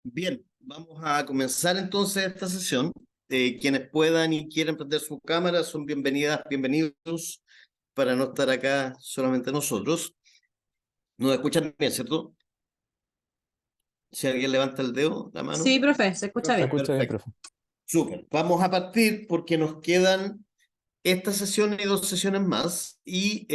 Bien, vamos a comenzar entonces esta sesión. Quienes puedan y quieran prender su cámara son bienvenidos para no estar acá solamente nosotros. Nos escuchan bien, ¿cierto? Si alguien levanta el dedo, la mano. Sí, profe, se escucha Se bien. escucha bien, Perfecto, profe. súper. Vamos a partir porque nos quedan esta sesión y dos sesiones más y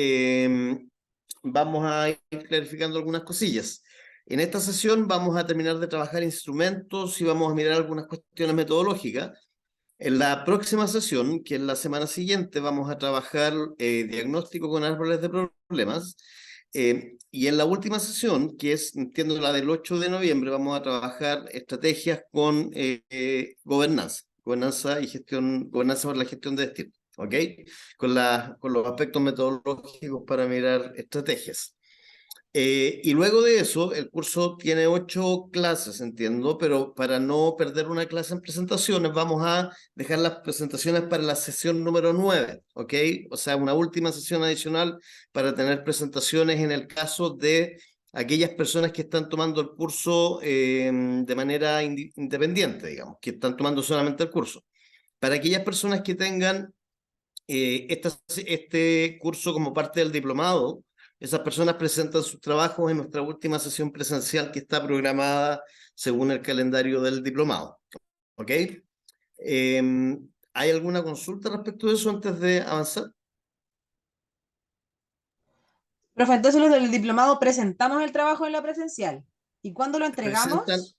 vamos a ir clarificando algunas cosillas. En esta sesión vamos a terminar de trabajar instrumentos y vamos a mirar algunas cuestiones metodológicas. En la próxima sesión, que es la semana siguiente, vamos a trabajar diagnóstico con árboles de problemas. Y en la última sesión, que es, entiendo, la del 8 de noviembre, vamos a trabajar estrategias con gobernanza y gestión, gobernanza para la gestión de destinos, ¿ok? Con los aspectos metodológicos para mirar estrategias. Y luego de eso, el curso tiene 8 clases, entiendo, pero para no perder una clase en presentaciones, vamos a dejar las presentaciones para la sesión número 9, ¿ok? O sea, una última sesión adicional para tener presentaciones en el caso de aquellas personas que están tomando el curso de manera independiente, digamos, que están tomando solamente el curso. Para aquellas personas que tengan este curso como parte del diplomado, esas personas presentan sus trabajos en nuestra última sesión presencial que está programada según el calendario del diplomado. ¿Ok? ¿Hay alguna consulta respecto de eso antes de avanzar? Profe, entonces los del diplomado presentamos el trabajo en la presencial. ¿Y cuándo lo Presentan, entregamos?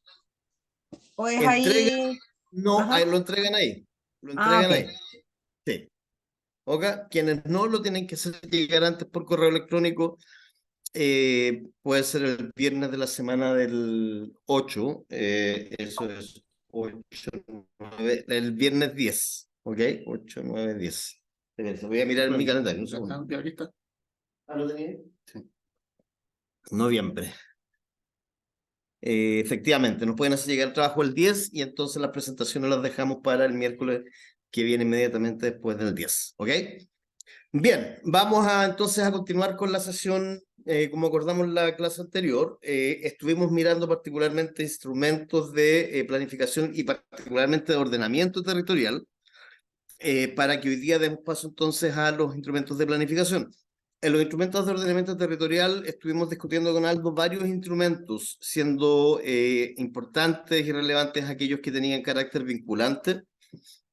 ¿O es entregan, ahí? no, ahí Ajá. lo entregan ahí. Lo Ah, entregan ok. ahí. Sí. ¿Ok? Quienes no lo tienen que hacer llegar antes por correo electrónico. Puede ser el viernes de la semana del 8, eso es 8, 9, el viernes 10, ¿ok? 8, 9, 10. Voy a mirar en mi calendario, un segundo. ¿Aquí está? Ah, ¿lo tenía ahí? Sí. Noviembre. Efectivamente, nos pueden hacer llegar el trabajo el 10 y entonces las presentaciones las dejamos para el miércoles que viene inmediatamente después del 10, ¿ok? Bien, vamos a entonces a continuar con la sesión, como acordamos la clase anterior. Estuvimos mirando particularmente instrumentos de planificación y particularmente de ordenamiento territorial, para que hoy día demos paso entonces a los instrumentos de planificación. En los instrumentos de ordenamiento territorial estuvimos discutiendo con Aldo varios instrumentos, siendo importantes y relevantes aquellos que tenían carácter vinculante,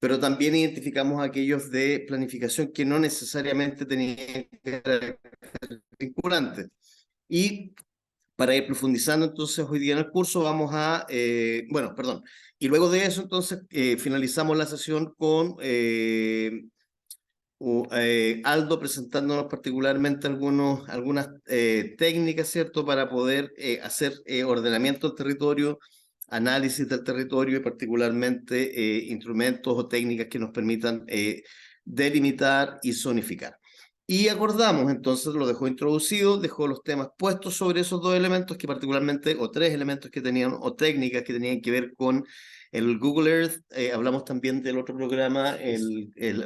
pero también identificamos aquellos de planificación que no necesariamente tenían carácter vinculante. Y para ir profundizando entonces hoy día en el curso vamos a, bueno, perdón, y luego de eso entonces finalizamos la sesión con Aldo presentándonos particularmente algunas técnicas, ¿cierto?, para poder hacer ordenamiento del territorio, análisis del territorio y particularmente instrumentos o técnicas que nos permitan delimitar y zonificar. Y acordamos, entonces lo dejó introducido, dejó los temas puestos sobre esos dos elementos que particularmente, o tres elementos que tenían, o técnicas que tenían que ver con el Google Earth. Hablamos también del otro programa,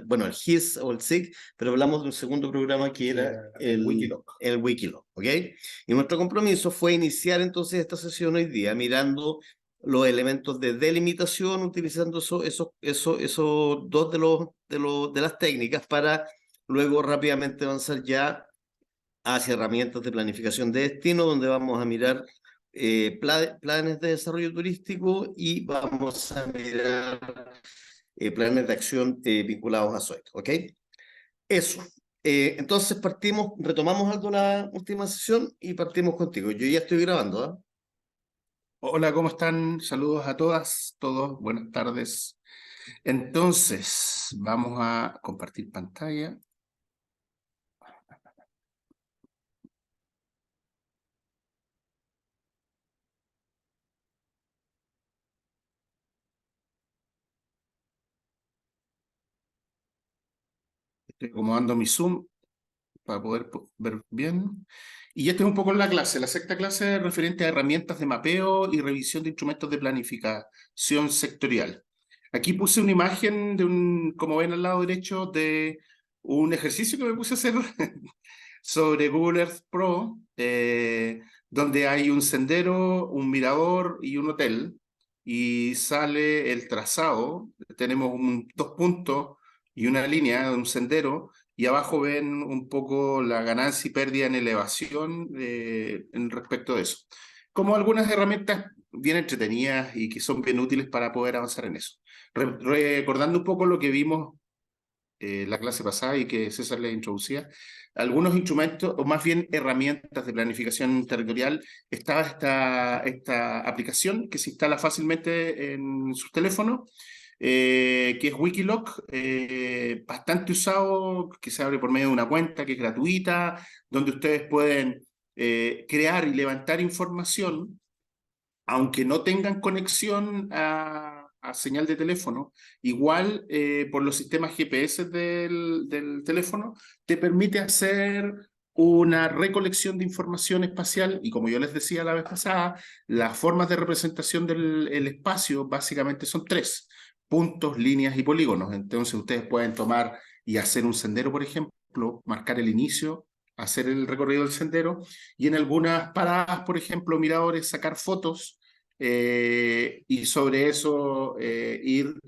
bueno, el GIS o el SIG, pero hablamos de un segundo programa que era el Wikiloc, ¿ok? Y nuestro compromiso fue iniciar entonces esta sesión hoy día mirando los elementos de delimitación, utilizando esos dos de las técnicas para luego rápidamente avanzar ya hacia herramientas de planificación de destino, donde vamos a mirar planes de desarrollo turístico y vamos a mirar planes de acción vinculados a SOIT, ¿ok? Eso. Entonces retomamos algo la última sesión y partimos contigo. Yo ya estoy grabando, ¿ah? Hola, ¿cómo están? Saludos a todas, todos, buenas tardes. Entonces, vamos a compartir pantalla. Estoy acomodando mi Zoom para poder ver bien. Y esta es un poco la clase, la sexta clase referente a herramientas de mapeo y revisión de instrumentos de planificación sectorial. Aquí puse una imagen de como ven al lado derecho, de un ejercicio que me puse a hacer sobre Google Earth Pro, donde hay un sendero, un mirador y un hotel. y sale el trazado. Tenemos dos puntos y una línea, un sendero, y abajo ven un poco la ganancia y pérdida en elevación en respecto de eso. Como algunas herramientas bien entretenidas y que son bien útiles para poder avanzar en eso. Recordando un poco lo que vimos la clase pasada y que César les introducía, algunos instrumentos, o más bien herramientas de planificación territorial, estaba esta aplicación que se instala fácilmente en sus teléfonos, que es Wikiloc, bastante usado, que se abre por medio de una cuenta que es gratuita, donde ustedes pueden crear y levantar información aunque no tengan conexión a señal de teléfono, igual por los sistemas GPS del teléfono, te permite hacer una recolección de información espacial y como yo les decía la vez pasada, las formas de representación del espacio básicamente son tres: puntos, líneas y polígonos. Entonces ustedes pueden tomar y hacer un sendero, por ejemplo, marcar el inicio, hacer el recorrido del sendero y en algunas paradas, por ejemplo, miradores, sacar fotos y sobre eso ir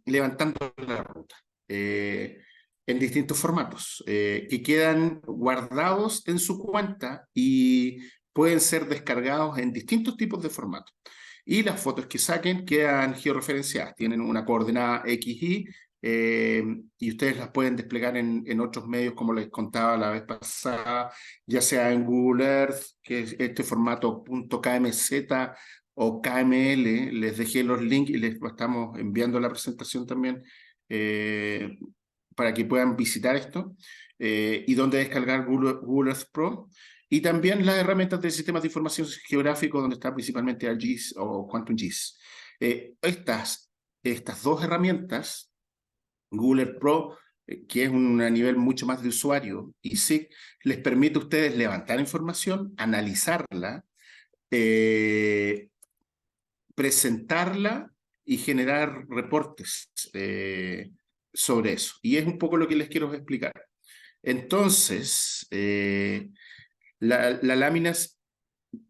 levantando la ruta en distintos formatos que quedan guardados en su cuenta y pueden ser descargados en distintos tipos de formatos. Y las fotos que saquen quedan georreferenciadas, tienen una coordenada XY y ustedes las pueden desplegar en otros medios, como les contaba la vez pasada, ya sea en Google Earth, que es este formato .kmz o KML. Les dejé los links y les estamos enviando la presentación también para que puedan visitar esto y donde descargar Google Earth Pro. Y también las herramientas de sistemas de información geográfico, donde está principalmente ArcGIS o QuantumGIS. Estas dos herramientas, Google Earth Pro, que es a nivel mucho más de usuario, y SIG, les permite a ustedes levantar información, analizarla, presentarla y generar reportes sobre eso. Y es un poco lo que les quiero explicar. Entonces, la lámina,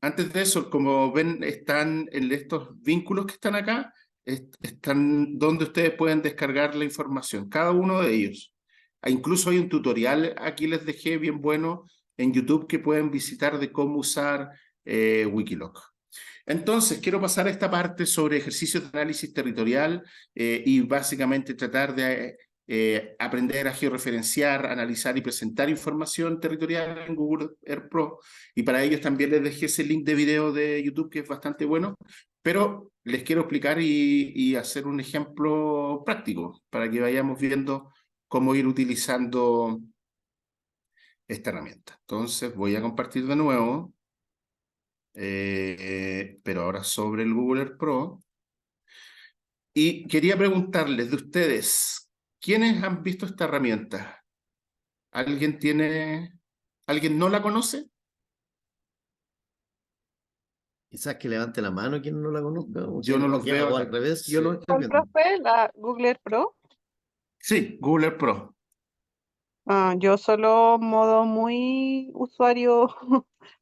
antes de eso, como ven, están en estos vínculos que están acá, están donde ustedes pueden descargar la información, cada uno de ellos. Incluso hay un tutorial, aquí les dejé bien bueno, en YouTube que pueden visitar de cómo usar Wikiloc. Entonces, quiero pasar a esta parte sobre ejercicios de análisis territorial y básicamente tratar de aprender a georreferenciar, analizar y presentar información territorial en Google Earth Pro. Y para ellos también les dejé ese link de video de YouTube que es bastante bueno, pero les quiero explicar y hacer un ejemplo práctico para que vayamos viendo cómo ir utilizando esta herramienta. Entonces, voy a compartir de nuevo. Pero ahora sobre el Google Earth Pro. Y quería preguntarles de ustedes, ¿quiénes han visto esta herramienta? ¿Alguien no la conoce? Quizás que levante la mano quien no la conozca, Yo no los veo o acá. al revés, yo Sí. lo estoy ¿Cuál, viendo. profe? ¿La Google Earth Pro? Sí, Google Earth Pro. Yo solo modo muy usuario,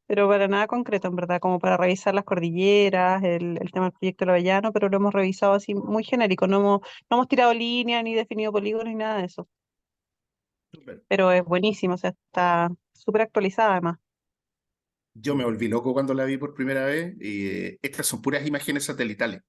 pero para nada concreto, en verdad, como para revisar las cordilleras, el tema del proyecto del Avellano, pero lo hemos revisado así muy genérico, no hemos tirado línea ni definido polígonos ni nada de eso, Súper. pero es buenísimo, o sea, está súper actualizada además. Yo me volví loco cuando la vi por primera vez. Y, estas son puras imágenes satelitales.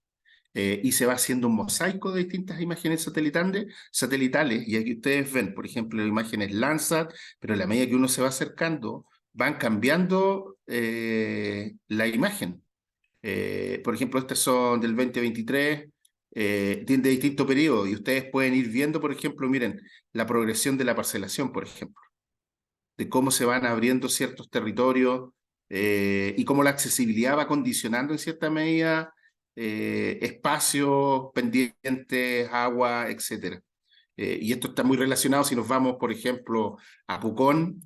Y se va haciendo un mosaico de distintas imágenes satelitales, y aquí ustedes ven, por ejemplo, imágenes Landsat, pero a la medida que uno se va acercando, van cambiando la imagen. Por ejemplo, estas son del 2023, tienen de distintos periodos, y ustedes pueden ir viendo, por ejemplo, miren, la progresión de la parcelación, por ejemplo, de cómo se van abriendo ciertos territorios y cómo la accesibilidad va condicionando en cierta medida espacios, pendientes, agua, etc. Y esto está muy relacionado si nos vamos, por ejemplo, a Pucón,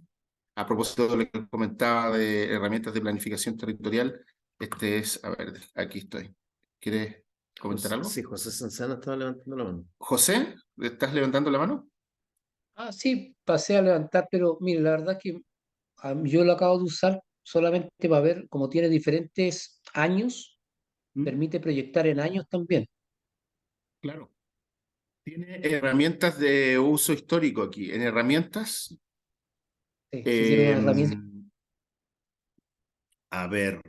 a propósito de lo que comentaba de herramientas de planificación territorial. A ver, aquí estoy. ¿Quieres comentar algo? Sí, José Sanzana estaba levantando la mano. José, ¿estás levantando la mano? Ah, sí, pasé a levantar, pero mire, la verdad que yo lo acabo de usar solamente para ver cómo tiene diferentes años. ¿Mm? permite proyectar en años también. Claro. Tiene herramientas de uso histórico aquí. En herramientas, Sí, si tiene una herramienta. a ver,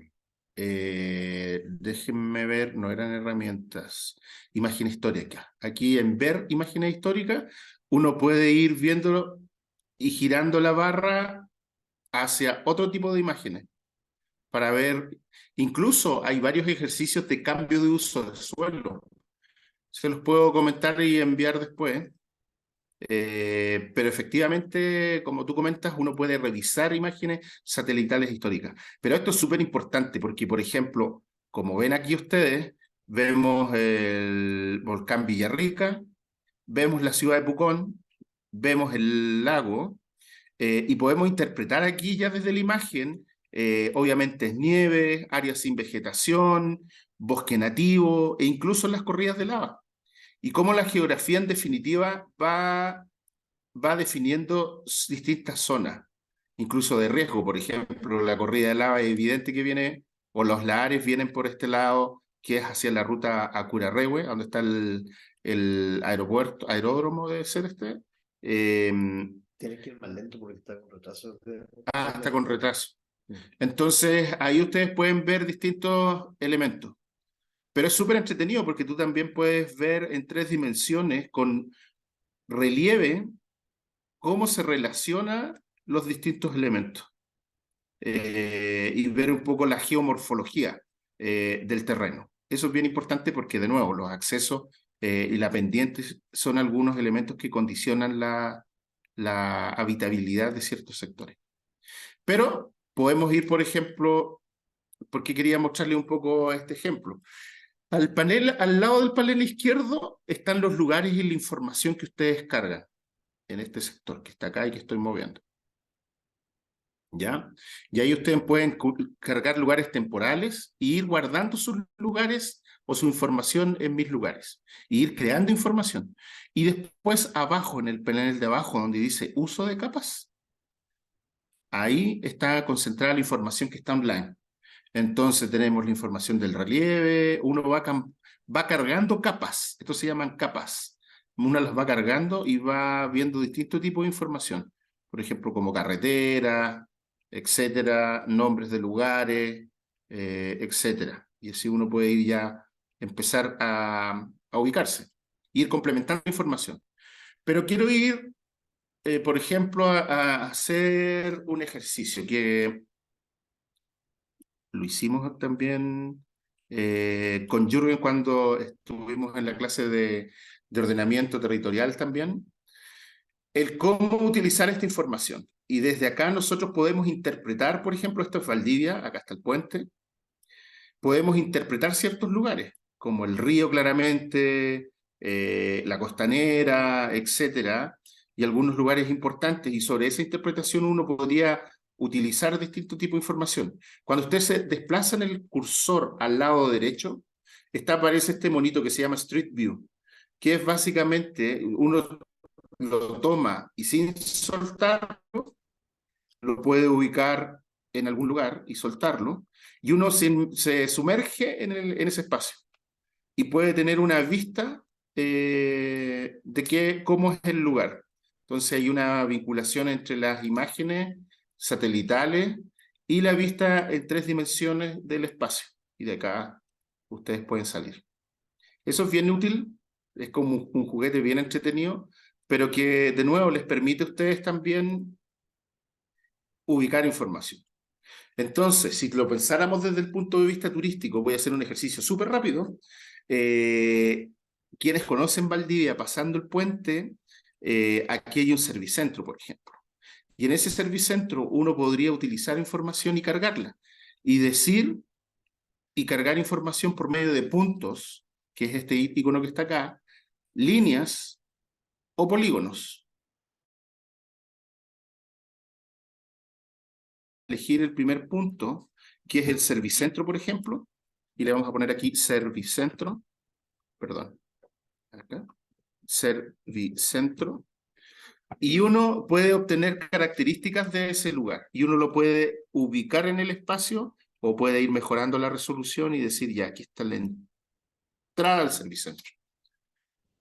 déjenme ver, no eran herramientas. Imagen histórica. Aquí en ver imágenes históricas, uno puede ir viéndolo y girando la barra hacia otro tipo de imágenes para ver, incluso hay varios ejercicios de cambio de uso del suelo. Se los puedo comentar y enviar después. Pero efectivamente, como tú comentas, uno puede revisar imágenes satelitales históricas. Pero esto es súper importante porque, por ejemplo, como ven aquí ustedes, vemos el volcán Villarrica, vemos la ciudad de Pucón, vemos el lago, y podemos interpretar aquí ya desde la imagen, obviamente es nieve, áreas sin vegetación, bosque nativo e incluso las corridas de lava. Y cómo la geografía en definitiva va definiendo distintas zonas, incluso de riesgo. Por ejemplo, la corrida de lava es evidente que viene, o los lahares vienen por este lado, que es hacia la ruta a Curarrehue, donde está el aeropuerto, aeródromo debe ser este. Tienes que ir más lento porque está con retraso. Está con retraso. Entonces, ahí ustedes pueden ver distintos elementos. Pero es súper entretenido porque tú también puedes ver en 3 dimensiones con relieve cómo se relacionan los distintos elementos y ver un poco la geomorfología del terreno. Eso es bien importante porque, de nuevo, los accesos y la pendiente son algunos elementos que condicionan la habitabilidad de ciertos sectores. Pero podemos ir, por ejemplo, porque quería mostrarle un poco este ejemplo. Al lado del panel izquierdo están los lugares y la información que ustedes cargan en este sector que está acá y que estoy moviendo. ¿Ya? Y ahí ustedes pueden cargar lugares temporales e ir guardando sus lugares o su información en mis lugares. E ir creando información. Y después abajo, en el panel de abajo, donde dice uso de capas, ahí está concentrada la información que está online. Entonces tenemos la información del relieve, uno va cargando capas, esto se llaman capas. Uno las va cargando y va viendo distintos tipos de información, por ejemplo, como carreteras, etcétera, nombres de lugares, etcétera. Y así uno puede ir ya, empezar a ubicarse, ir complementando información. Pero quiero ir, por ejemplo, a hacer un ejercicio que lo hicimos también con Jürgen cuando estuvimos en la clase de ordenamiento territorial también, el cómo utilizar esta información. Y desde acá nosotros podemos interpretar, por ejemplo, esto es Valdivia, acá está el puente, podemos interpretar ciertos lugares, como el río claramente, la costanera, etcétera, y algunos lugares importantes, y sobre esa interpretación uno podría utilizar distintos tipos de información. Cuando usted se desplaza en el cursor al lado derecho, aparece este monito que se llama Street View, que es básicamente, uno lo toma y sin soltarlo, lo puede ubicar en algún lugar y soltarlo, y uno se sumerge en ese espacio y puede tener una vista de cómo es el lugar. Entonces hay una vinculación entre las imágenes satelitales y la vista en 3 dimensiones del espacio. Y de acá ustedes pueden salir. Eso es bien útil, es como un juguete bien entretenido, pero que de nuevo les permite a ustedes también ubicar información. Entonces, si lo pensáramos desde el punto de vista turístico, voy a hacer un ejercicio súper rápido. Quienes conocen Valdivia pasando el puente, aquí hay un servicentro, por ejemplo. Y en ese servicentro uno podría utilizar información y cargarla. Y decir y cargar información por medio de puntos, que es este icono que está acá, líneas o polígonos. Elegir el primer punto, que es el servicentro, por ejemplo, y le vamos a poner aquí servicentro, perdón, acá, servicentro, y uno puede obtener características de ese lugar, y uno lo puede ubicar en el espacio o puede ir mejorando la resolución y decir, ya, aquí está la entrada al Servicentro.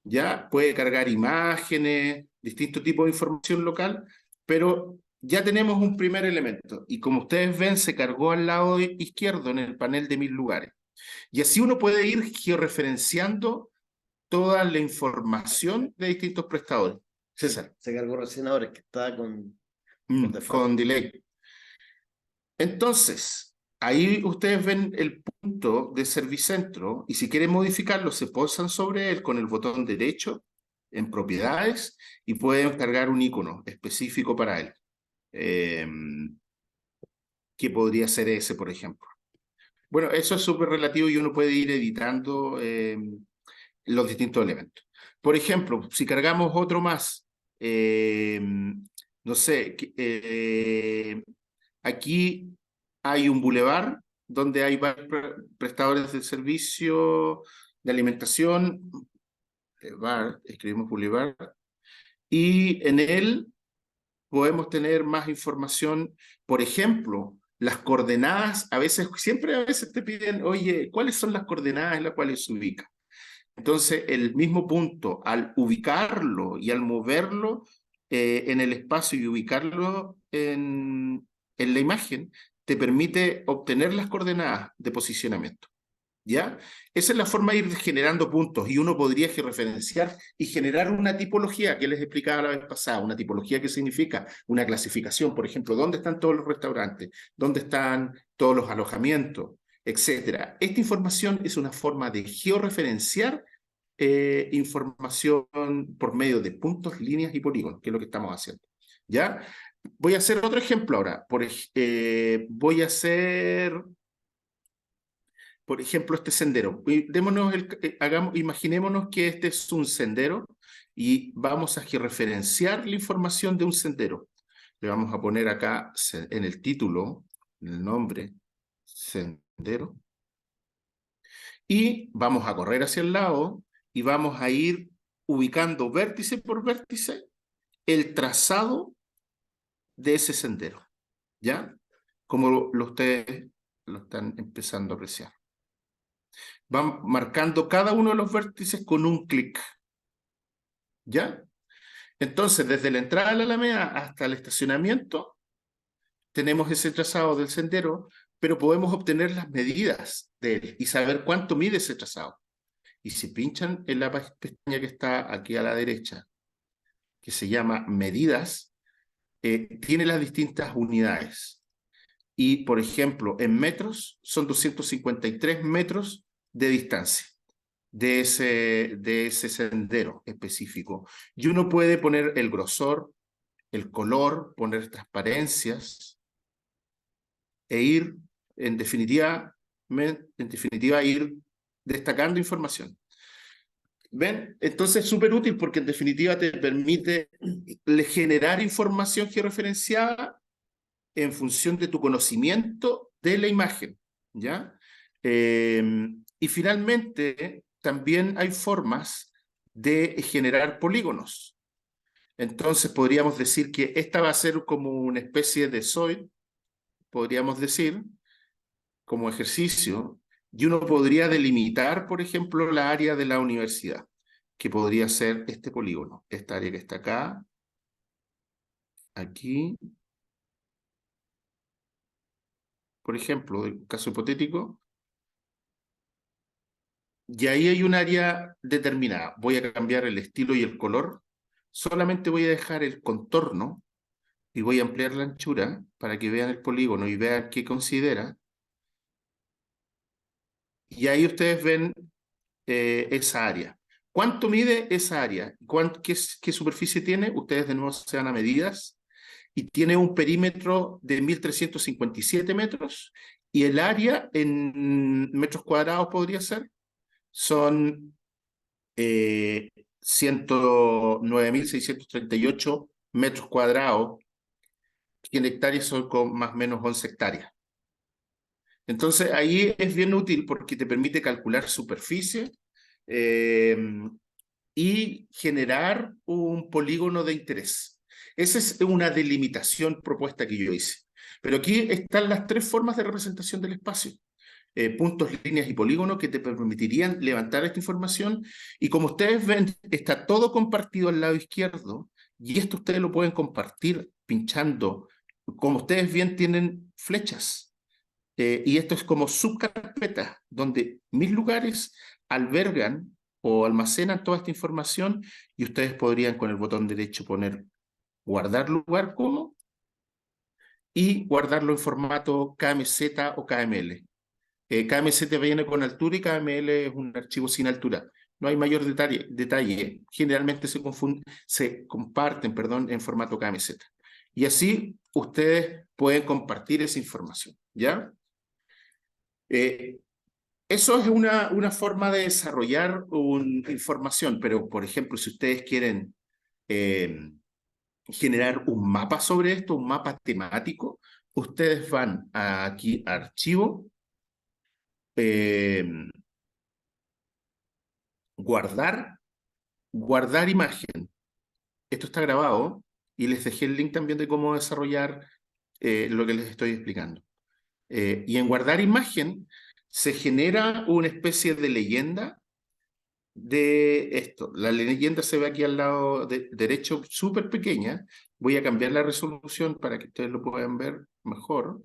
Ya puede cargar imágenes, distintos tipos de información local, pero ya tenemos un primer elemento. Y como ustedes ven, se cargó al lado izquierdo en el panel de 1000 lugares. Y así uno puede ir georreferenciando toda la información de distintos prestadores. César. Se cargó recién ahora, es que estaba Con delay. Entonces, ahí ustedes ven el punto de Servicentro y si quieren modificarlo, se posan sobre él con el botón derecho en propiedades y pueden cargar un icono específico para él. Que podría ser ese, por ejemplo. Bueno, eso es súper relativo y uno puede ir editando los distintos elementos. Por ejemplo, si cargamos otro más, no sé, aquí hay un bulevar donde hay varios prestadores de servicio de alimentación, escribimos bulevar, y en él podemos tener más información, por ejemplo, las coordenadas, siempre a veces te piden, oye, ¿cuáles son las coordenadas en las cuales se ubica? Entonces, el mismo punto, al ubicarlo y al moverlo en el espacio y ubicarlo en la imagen, te permite obtener las coordenadas de posicionamiento. ¿Ya? Esa es la forma de ir generando puntos y uno podría referenciar y generar una tipología que les explicaba la vez pasada, una tipología que significa una clasificación, por ejemplo, ¿dónde están todos los restaurantes? ¿Dónde están todos los alojamientos? Etcétera. Esta información es una forma de georreferenciar información por medio de puntos, líneas y polígonos, que es lo que estamos haciendo. ¿Ya? Voy a hacer otro ejemplo ahora. Voy a hacer... Por ejemplo, este sendero. Imaginémonos que este es un sendero y vamos a referenciar la información de un sendero. Le vamos a poner acá en el título, en el nombre, sendero. Y vamos a correr hacia el lado y vamos a ir ubicando vértice por vértice el trazado de ese sendero. ¿Ya? Como ustedes lo están empezando a apreciar. Van marcando cada uno de los vértices con un clic. ¿Ya? Entonces, desde la entrada a la Alameda hasta el estacionamiento, tenemos ese trazado del sendero, pero podemos obtener las medidas de él y saber cuánto mide ese trazado. Y si pinchan en la pestaña que está aquí a la derecha, que se llama medidas, tiene las distintas unidades. Y, por ejemplo, en metros, son 253 metros de distancia de ese sendero específico. Y uno puede poner el grosor, el color, poner transparencias e ir, en definitiva, ir destacando información. ¿Ven? Entonces es súper útil porque en definitiva te permite generar información georreferenciada en función de tu conocimiento de la imagen, ¿ya? Y finalmente, también hay formas de generar polígonos. Entonces podríamos decir que esta va a ser como una especie de SOID, podríamos decir, como ejercicio, y uno podría delimitar, por ejemplo, la área de la universidad, que podría ser este polígono, esta área que está acá, aquí, por ejemplo, el caso hipotético, y ahí hay un área determinada. Voy a cambiar el estilo y el color. Solamente voy a dejar el contorno y voy a ampliar la anchura para que vean el polígono y vean qué considera. Y ahí ustedes ven esa área. ¿Cuánto mide esa área? ¿Qué superficie tiene? Ustedes de nuevo se van a medidas y tiene un perímetro de 1357 metros y el área en metros cuadrados podría ser son 109.638 metros cuadrados, que en hectáreas son con más o menos 11 hectáreas. Entonces ahí es bien útil porque te permite calcular superficie y generar un polígono de interés. Esa es una delimitación propuesta que yo hice. Pero aquí están las tres formas de representación del espacio. Puntos, líneas y polígonos que te permitirían levantar esta información. Y como ustedes ven, está todo compartido al lado izquierdo, y esto ustedes lo pueden compartir pinchando. Como ustedes bien tienen flechas. Y esto es como subcarpetas, donde mis lugares albergan o almacenan toda esta información, y ustedes podrían con el botón derecho poner guardar lugar como y guardarlo en formato KMZ o KML. KMZ viene con altura y KML es un archivo sin altura. No hay mayor detalle. Generalmente se comparten, en formato KMZ. Y así ustedes pueden compartir esa información, ¿ya? Eso es una forma de desarrollar información, pero por ejemplo, si ustedes quieren generar un mapa sobre esto, un mapa temático, ustedes van aquí a Archivo, guardar imagen. Esto está grabado y les dejé el link también de cómo desarrollar lo que les estoy explicando. Y en guardar imagen se genera una especie de leyenda de esto. La leyenda se ve aquí al lado derecho, súper pequeña. Voy a cambiar la resolución para que ustedes lo puedan ver mejor.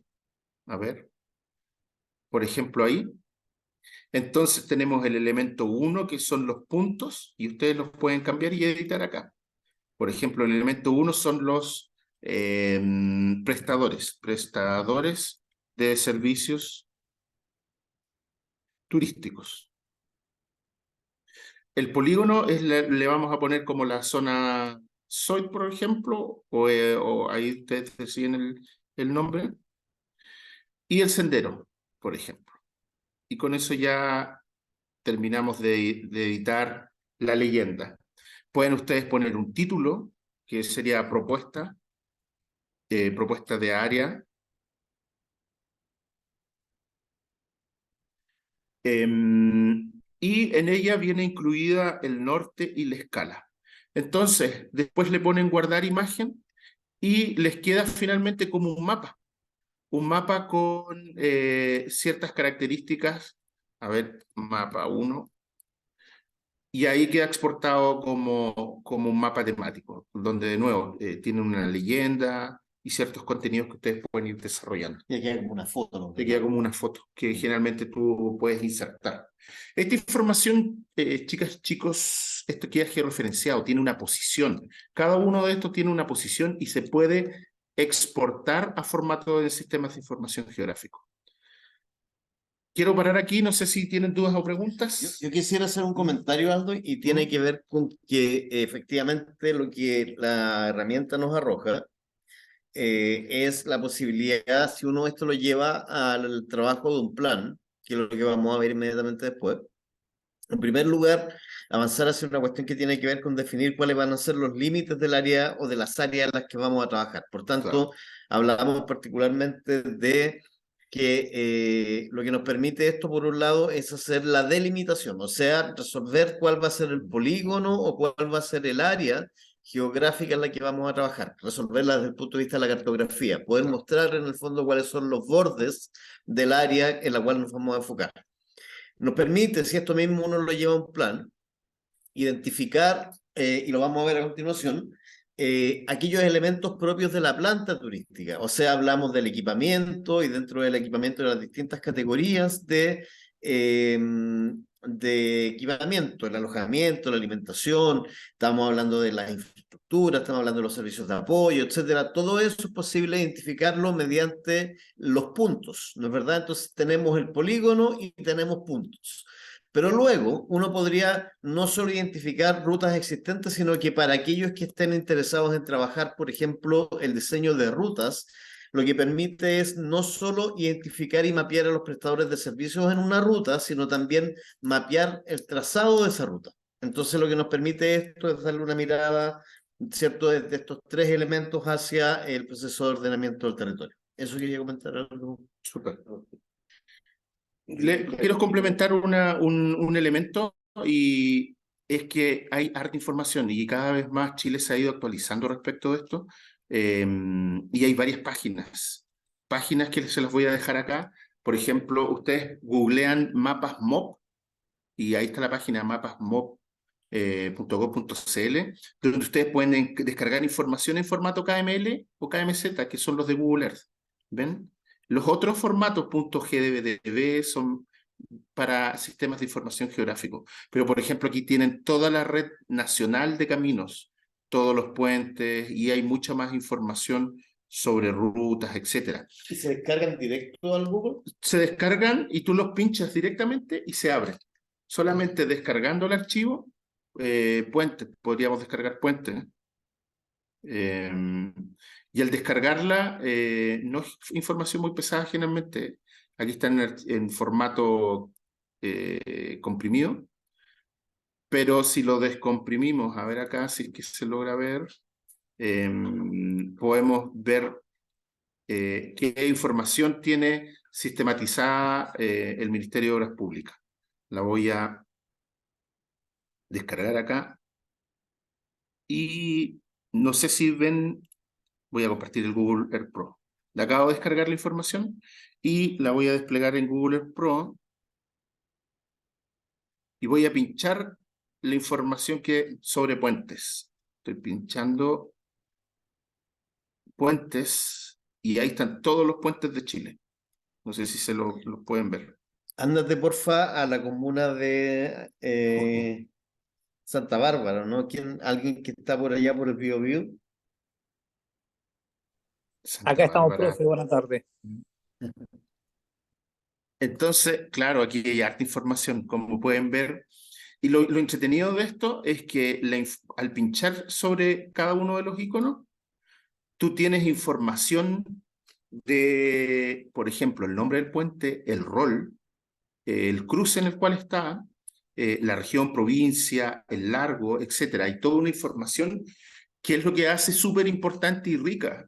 A ver. Por ejemplo, ahí. Entonces tenemos el elemento 1, que son los puntos, y ustedes los pueden cambiar y editar acá. Por ejemplo, el elemento 1 son los prestadores de servicios turísticos. El polígono le vamos a poner como la zona SOIT, por ejemplo, o ahí ustedes deciden el nombre. Y el sendero, por ejemplo. Y con eso ya terminamos de editar la leyenda. Pueden ustedes poner un título, que sería propuesta de área. Y en ella viene incluida el norte y la escala. Entonces, después le ponen guardar imagen y les queda finalmente como un mapa. Un mapa con ciertas características. A ver, mapa 1. Y ahí queda exportado como un mapa temático, donde de nuevo tiene una leyenda y ciertos contenidos que ustedes pueden ir desarrollando. Y queda como una foto, ¿no? Te queda como una foto que generalmente tú puedes insertar. Esta información, chicas, chicos, esto queda georreferenciado, tiene una posición. Cada uno de estos tiene una posición y se puede exportar a formato de sistemas de información geográfico. Quiero parar aquí, no sé si tienen dudas o preguntas. Yo quisiera hacer un comentario, Aldo, y tiene que ver con que efectivamente lo que la herramienta nos arroja es la posibilidad, si uno esto lo lleva al trabajo de un plan, que es lo que vamos a ver inmediatamente después. En primer lugar, avanzar hacia una cuestión que tiene que ver con definir cuáles van a ser los límites del área o de las áreas en las que vamos a trabajar. Por tanto, hablamos particularmente de que lo que nos permite esto, por un lado, es hacer la delimitación, o sea, resolver cuál va a ser el polígono o cuál va a ser el área geográfica en la que vamos a trabajar, resolverla desde el punto de vista de la cartografía, poder mostrar en el fondo cuáles son los bordes del área en la cual nos vamos a enfocar. Nos permite, si esto mismo uno lo lleva a un plan, identificar, y lo vamos a ver a continuación, aquellos elementos propios de la planta turística. O sea, hablamos del equipamiento y dentro del equipamiento de las distintas categorías de equipamiento, el alojamiento, la alimentación, estamos hablando de las infraestructuras, estamos hablando de los servicios de apoyo, etcétera. Todo eso es posible identificarlo mediante los puntos, ¿no es verdad? Entonces tenemos el polígono y tenemos puntos. Pero luego uno podría no solo identificar rutas existentes, sino que para aquellos que estén interesados en trabajar, por ejemplo, el diseño de rutas, lo que permite es no solo identificar y mapear a los prestadores de servicios en una ruta, sino también mapear el trazado de esa ruta. Entonces lo que nos permite esto es darle una mirada, ¿cierto?, de estos tres elementos hacia el proceso de ordenamiento del territorio. Eso quería comentar algo. Súper. Quiero complementar un elemento, y es que hay harta información y cada vez más Chile se ha ido actualizando respecto de esto, y hay varias páginas páginas que se las voy a dejar acá. Por ejemplo, ustedes googlean mapas MOP y ahí está la página mapasmop.gov.cl, donde ustedes pueden descargar información en formato KML o KMZ, que son los de Google Earth. ¿Ven? Los otros formatos .gdb son para sistemas de información geográfico. Pero, por ejemplo, aquí tienen toda la red nacional de caminos, todos los puentes, y hay mucha más información sobre rutas, etcétera. ¿Y se descargan directo al Google? Se descargan y tú los pinchas directamente y se abren. Solamente descargando el archivo, puente, podríamos descargar puente. Y al descargarla, no es información muy pesada generalmente. Aquí está en formato comprimido. Pero si lo descomprimimos, a ver acá si es que se logra ver, podemos ver qué información tiene sistematizada el Ministerio de Obras Públicas. La voy a descargar acá. Y no sé si ven, voy a compartir el Google Earth Pro. Le acabo de descargar la información y la voy a desplegar en Google Earth Pro. Y voy a pinchar la información que sobre puentes. Estoy pinchando puentes y ahí están todos los puentes de Chile. No sé si se lo pueden ver. Ándate, porfa, a la comuna de Santa Bárbara, ¿no? ¿Alguien que está por allá por el Biobío? Santa Acá estamos, Bárbara. profe, buenas tardes. Entonces, claro, aquí hay harta información, como pueden ver. Y lo entretenido de esto es que al pinchar sobre cada uno de los iconos, tú tienes información de, por ejemplo, el nombre del puente, el rol, el cruce en el cual está, la región, provincia, el largo, etcétera. Hay toda una información que es lo que hace súper importante y rica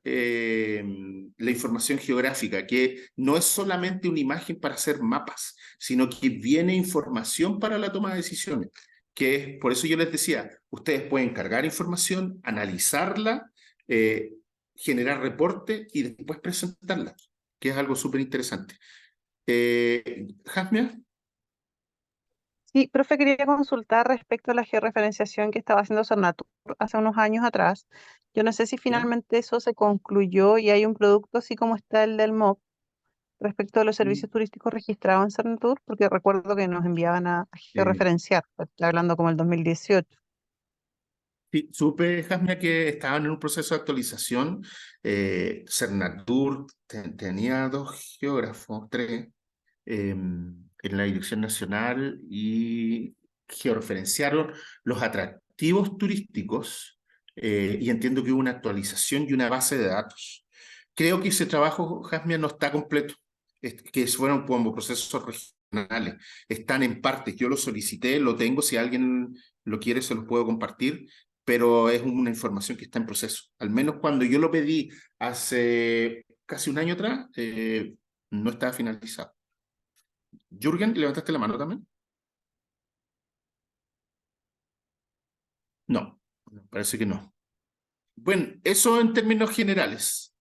la información geográfica, que no es solamente una imagen para hacer mapas, sino que viene información para la toma de decisiones. Que es, por eso yo les decía, ustedes pueden cargar información, analizarla, generar reporte y después presentarla, que es algo súper interesante. Jasmine. Sí, profe, quería consultar respecto a la georreferenciación que estaba haciendo Cernatur hace unos años atrás. Yo no sé si finalmente eso se concluyó y hay un producto así como está el del MOP respecto a los servicios turísticos registrados en Cernatur, porque recuerdo que nos enviaban a georreferenciar, estoy hablando como el 2018. Sí, supe, Jasmine, que estaban en un proceso de actualización. Cernatur tenía 2 geógrafos, 3, en la Dirección Nacional y georreferenciaron los atractivos turísticos y entiendo que hubo una actualización y una base de datos. Creo que ese trabajo, Jasmine, no está completo, que fueron como procesos regionales, están en partes. Yo lo solicité, lo tengo, si alguien lo quiere se los puedo compartir, pero es una información que está en proceso. Al menos cuando yo lo pedí hace casi un año atrás, no estaba finalizado. Jürgen, ¿levantaste la mano también? No, parece que no. Bueno, eso en términos generales.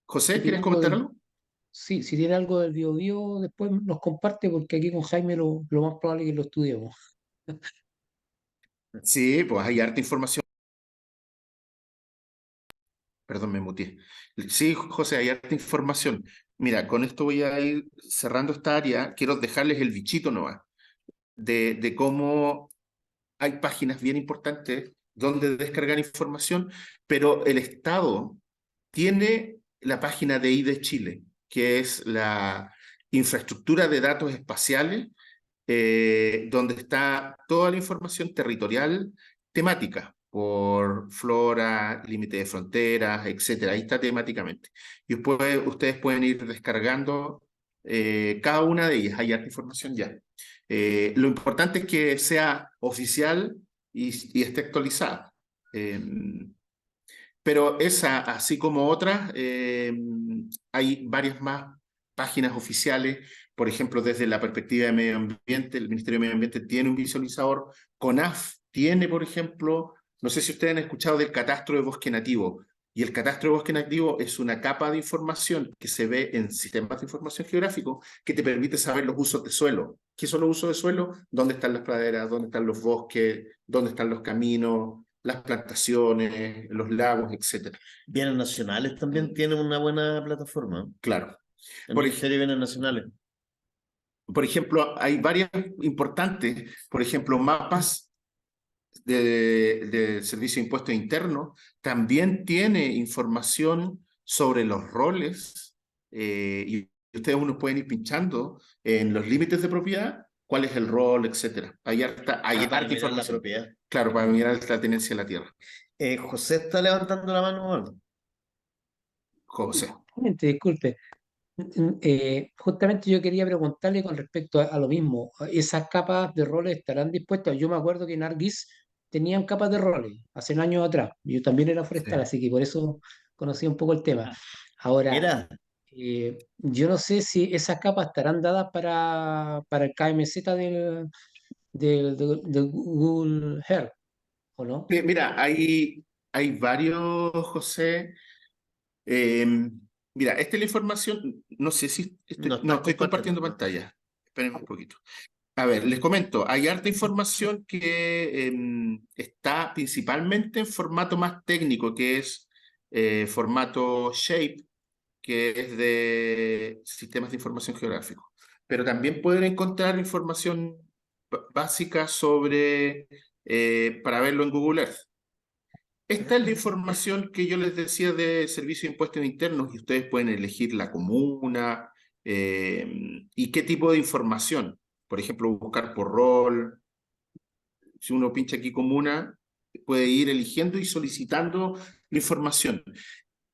José, Si tiene ¿quieres algo comentar del- algo? Sí, si tiene algo del Biobío, después nos comparte, porque aquí con Jaime lo más probable es que lo estudiemos. Sí, pues hay harta información. Perdón, me muteé. Sí, José, hay harta información. Mira, con esto voy a ir cerrando esta área. Quiero dejarles el bichito nomás de cómo hay páginas bien importantes donde descargar información, pero el Estado tiene la página de IDE Chile, que es la infraestructura de datos espaciales, donde está toda la información territorial temática, por flora, límite de fronteras, etcétera. Ahí está temáticamente. Y después ustedes pueden ir descargando cada una de ellas. Hay harta información ya. Lo importante es que sea oficial y esté actualizada. Pero esa, así como otras, hay varias más páginas oficiales. Por ejemplo, desde la perspectiva de medio ambiente, el Ministerio de Medio Ambiente tiene un CONAF tiene, por ejemplo, no sé si ustedes han escuchado del catastro de bosque nativo, Y el catastro de bosque nativo es una capa de información que se ve en sistemas de información geográfico que te permite saber los usos de suelo. ¿Qué son los usos de suelo? ¿Dónde están las praderas? ¿Dónde están los bosques? ¿Dónde están los caminos? Las plantaciones, los lagos, etcétera. Bienes nacionales también tienen una buena plataforma. Claro. El Por Ministerio de Bienes Nacionales. Por ejemplo, hay varias importantes, por ejemplo, mapas de Servicio de Impuestos Internos, también tiene información sobre los roles y ustedes unos pueden ir pinchando en los límites de propiedad, cuál es el rol, etcétera. Hay harta Para mirar la información. propiedad. Claro, para mirar la tenencia de la tierra. José está levantando la mano. ¿O no? José. Justamente, disculpe. Justamente yo quería preguntarle con respecto a lo mismo. ¿Esas capas de roles estarán dispuestas? Yo me acuerdo que en ArcGIS tenían capas de roles hace años atrás. Yo también era forestal, así que por eso conocí un poco el tema. Ahora, Mira, yo no sé si esas capas estarán dadas para el KMZ del Google Earth, ¿o no? Mira, hay varios, José. Mira, esta es la información, no sé si No no, estás estoy compartiendo compartiendo. pantalla. Espérenme un poquito. A ver, les comento, hay harta información que está principalmente en formato más técnico, que es formato Shape, que es de sistemas de información geográfico. Pero también pueden encontrar información básica sobre, para verlo en Google Earth. Esta es la información que yo les decía de Servicio de Impuestos Internos y ustedes pueden elegir la comuna y qué tipo de información. Por ejemplo, buscar por rol. Si uno pincha aquí comuna, puede ir eligiendo y solicitando la información.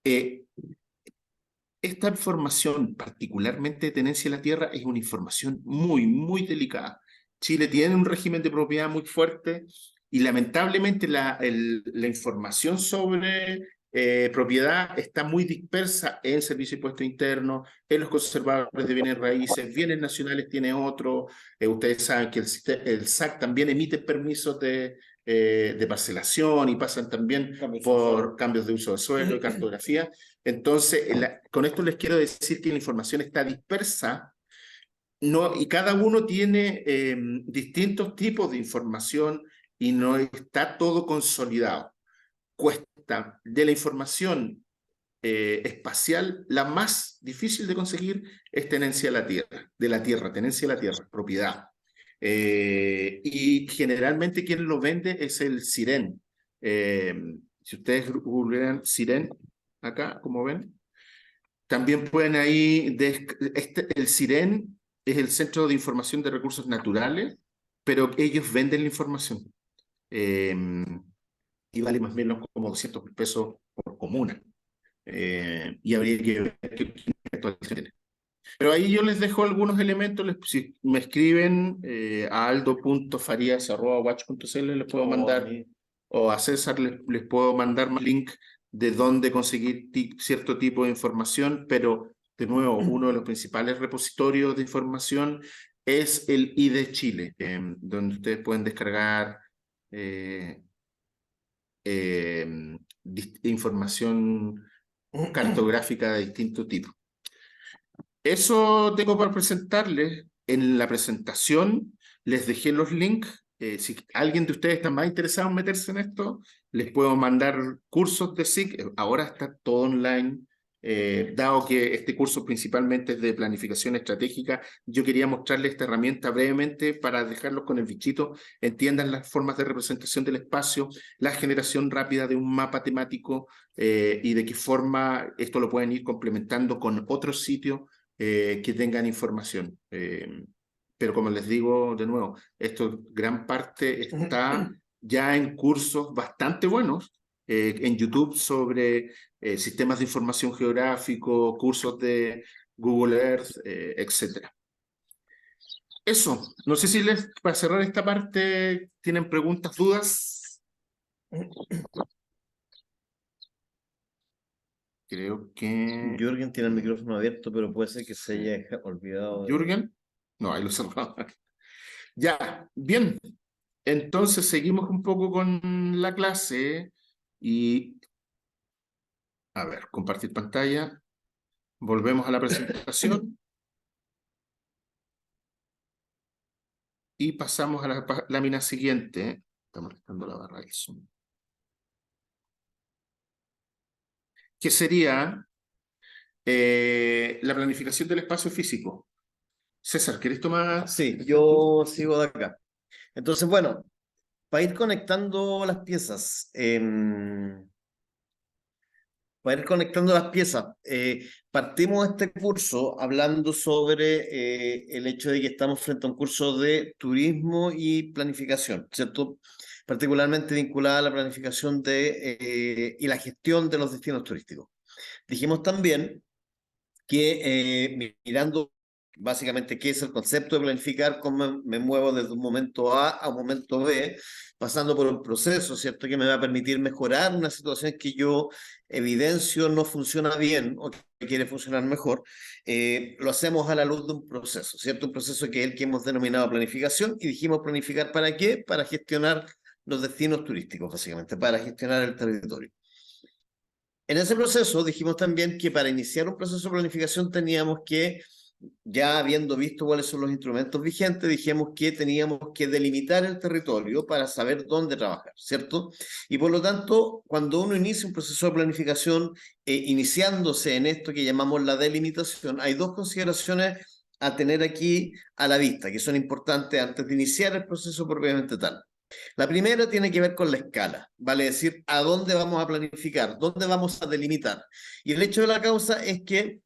Esta información, particularmente de tenencia de la tierra, es una información muy, muy delicada. Chile tiene un régimen de propiedad muy fuerte y lamentablemente la información sobre propiedad está muy dispersa en Servicio de Impuestos Internos, en los conservadores de bienes raíces, bienes nacionales tiene otro. Ustedes saben que el SAC también emite permisos de parcelación y pasan también por cambios de uso de suelo y cartografía. Entonces, con esto les quiero decir que la información está dispersa, no, y cada uno tiene distintos tipos de información y no está todo consolidado. Cuesta de la información espacial, la más difícil de conseguir es tenencia de la tierra, tenencia de la tierra, propiedad. Y generalmente quien lo vende es el SIREN. Si ustedes googlean SIREN, acá, como ven, también pueden ahí, el SIREN es el Centro de Información de Recursos Naturales, pero ellos venden la información. Y vale más o menos como 200 pesos por comuna. Y habría que ver qué actualización tiene. Pero ahí yo les dejo algunos elementos, si me escriben a aldo.farias@watch.cl les puedo mandar, o a César les puedo mandar más link de dónde conseguir cierto tipo de información, pero de nuevo, uno de los principales repositorios de información es el IDE Chile, donde ustedes pueden descargar información cartográfica de distinto tipo. Eso tengo para presentarles. En la presentación les dejé los links. Si alguien de ustedes está más interesado en meterse en esto, les puedo mandar cursos de SIC. Ahora está todo online. Dado que este curso principalmente es de planificación estratégica, yo quería mostrarles esta herramienta brevemente para dejarlos con el bichito, entiendan las formas de representación del espacio, la generación rápida de un mapa temático y de qué forma esto lo pueden ir complementando con otros sitios que tengan información. Pero como les digo de nuevo, esto gran parte está ya en cursos bastante buenos en YouTube sobre sistemas de información geográfico, cursos de Google Earth, etc. Eso, no sé si para cerrar esta parte, ¿tienen preguntas, dudas? Creo que... Jürgen tiene el micrófono abierto, pero puede ser que se haya olvidado. ¿Jürgen? No, ahí lo cerramos. Ya, bien. Entonces seguimos un poco con la clase y A ver, compartir pantalla. Volvemos a la presentación. Y pasamos a la lámina siguiente. Está molestando la barra del Zoom. Que sería la planificación del espacio físico. César, ¿querés tomar? Sí, yo sigo de acá. Entonces, bueno, para ir conectando las piezas, partimos este curso hablando sobre el hecho de que estamos frente a un curso de turismo y planificación, ¿cierto? Particularmente vinculada a la planificación y la gestión de los destinos turísticos. Dijimos también que mirando básicamente qué es el concepto de planificar, cómo me muevo desde un momento A un momento B, pasando por un proceso, ¿cierto? Que me va a permitir mejorar una situación que yo evidencio no funciona bien o que quiere funcionar mejor, lo hacemos a la luz de un proceso, ¿cierto? Un proceso que es el que hemos denominado planificación, y dijimos planificar ¿para qué? Para gestionar los destinos turísticos, básicamente, para gestionar el territorio. En ese proceso dijimos también que para iniciar un proceso de planificación teníamos que, ya habiendo visto cuáles son los instrumentos vigentes, dijimos que teníamos que delimitar el territorio para saber dónde trabajar, ¿cierto? Y por lo tanto, cuando uno inicia un proceso de planificación, iniciándose en esto que llamamos la delimitación, hay dos consideraciones a tener aquí a la vista, que son importantes antes de iniciar el proceso propiamente tal. La primera tiene que ver con la escala, vale decir, a dónde vamos a planificar, dónde vamos a delimitar. Y el hecho de la causa es que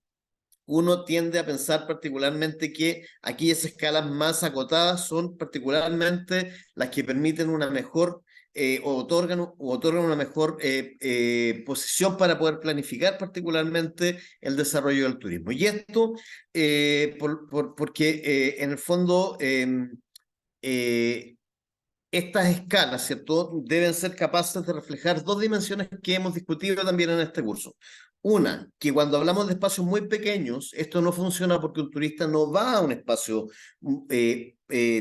uno tiende a pensar particularmente que aquellas escalas más acotadas son particularmente las que permiten una mejor o otorgan una mejor posición para poder planificar particularmente el desarrollo del turismo. Y esto porque en el fondo estas escalas, ¿cierto?, deben ser capaces de reflejar dos dimensiones que hemos discutido también en este curso. Una, que cuando hablamos de espacios muy pequeños, esto no funciona porque un turista no va a un espacio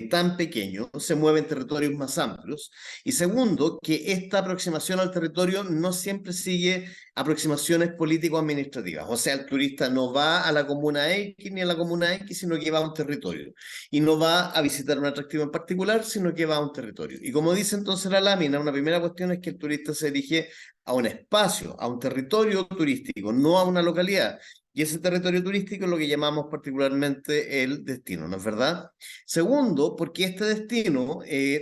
tan pequeño, se mueve en territorios más amplios. Y segundo, que esta aproximación al territorio no siempre sigue aproximaciones político-administrativas. O sea, el turista no va a la comuna X ni a la comuna X, sino que va a un territorio. Y no va a visitar un atractivo en particular, sino que va a un territorio. Y como dice entonces la lámina, una primera cuestión es que el turista se dirige a un espacio, a un territorio turístico, no a una localidad. Y ese territorio turístico es lo que llamamos particularmente el destino, ¿no es verdad? Segundo, porque este destino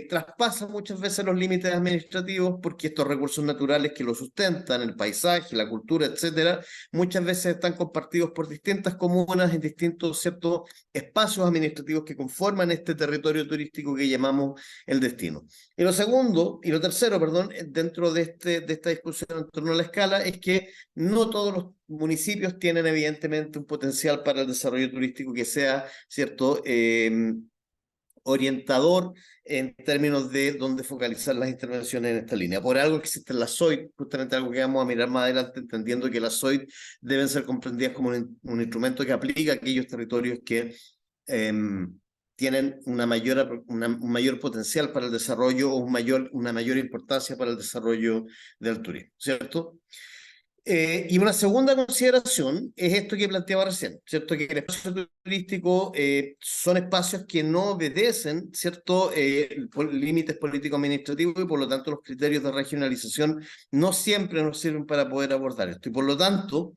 traspasa muchas veces los límites administrativos, porque estos recursos naturales que lo sustentan, el paisaje, la cultura, etcétera, muchas veces están compartidos por distintas comunas en distintos ciertos espacios administrativos que conforman este territorio turístico que llamamos el destino. Y lo tercero, perdón, dentro de esta discusión en torno a la escala, es que no todos los municipios tienen evidentemente un potencial para el desarrollo turístico que sea, ¿cierto?, orientador en términos de dónde focalizar las intervenciones en esta línea. Por algo que existe la SOIT, justamente algo que vamos a mirar más adelante, entendiendo que las SOIT deben ser comprendidas como un instrumento que aplica a aquellos territorios que tienen un mayor potencial para el desarrollo o una mayor importancia para el desarrollo del turismo, ¿cierto? Y una segunda consideración es esto que planteaba recién, ¿cierto? Que el espacio turístico son espacios que no obedecen, ¿cierto?, límites político-administrativos, y por lo tanto los criterios de regionalización no siempre nos sirven para poder abordar esto. Y por lo tanto,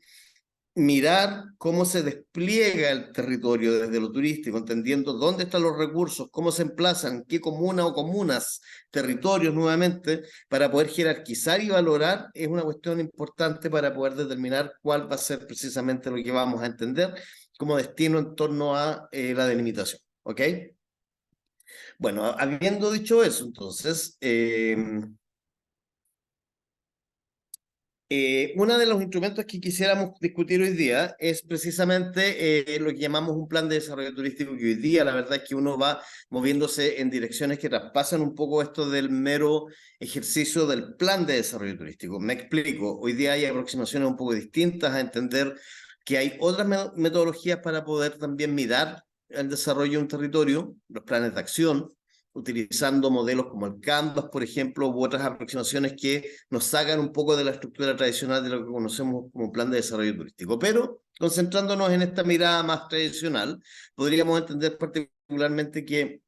mirar cómo se despliega el territorio desde lo turístico, entendiendo dónde están los recursos, cómo se emplazan, qué comuna o comunas, territorios nuevamente, para poder jerarquizar y valorar, es una cuestión importante para poder determinar cuál va a ser precisamente lo que vamos a entender como destino en torno a la delimitación. ¿Ok? Bueno, habiendo dicho eso, entonces, uno de los instrumentos que quisiéramos discutir hoy día es precisamente lo que llamamos un plan de desarrollo turístico, que hoy día la verdad es que uno va moviéndose en direcciones que traspasan un poco esto del mero ejercicio del plan de desarrollo turístico. Me explico, hoy día hay aproximaciones un poco distintas a entender que hay otras metodologías para poder también mirar el desarrollo de un territorio, los planes de acción, utilizando modelos como el Canvas, por ejemplo, u otras aproximaciones que nos sacan un poco de la estructura tradicional de lo que conocemos como plan de desarrollo turístico. Pero concentrándonos en esta mirada más tradicional, podríamos entender particularmente que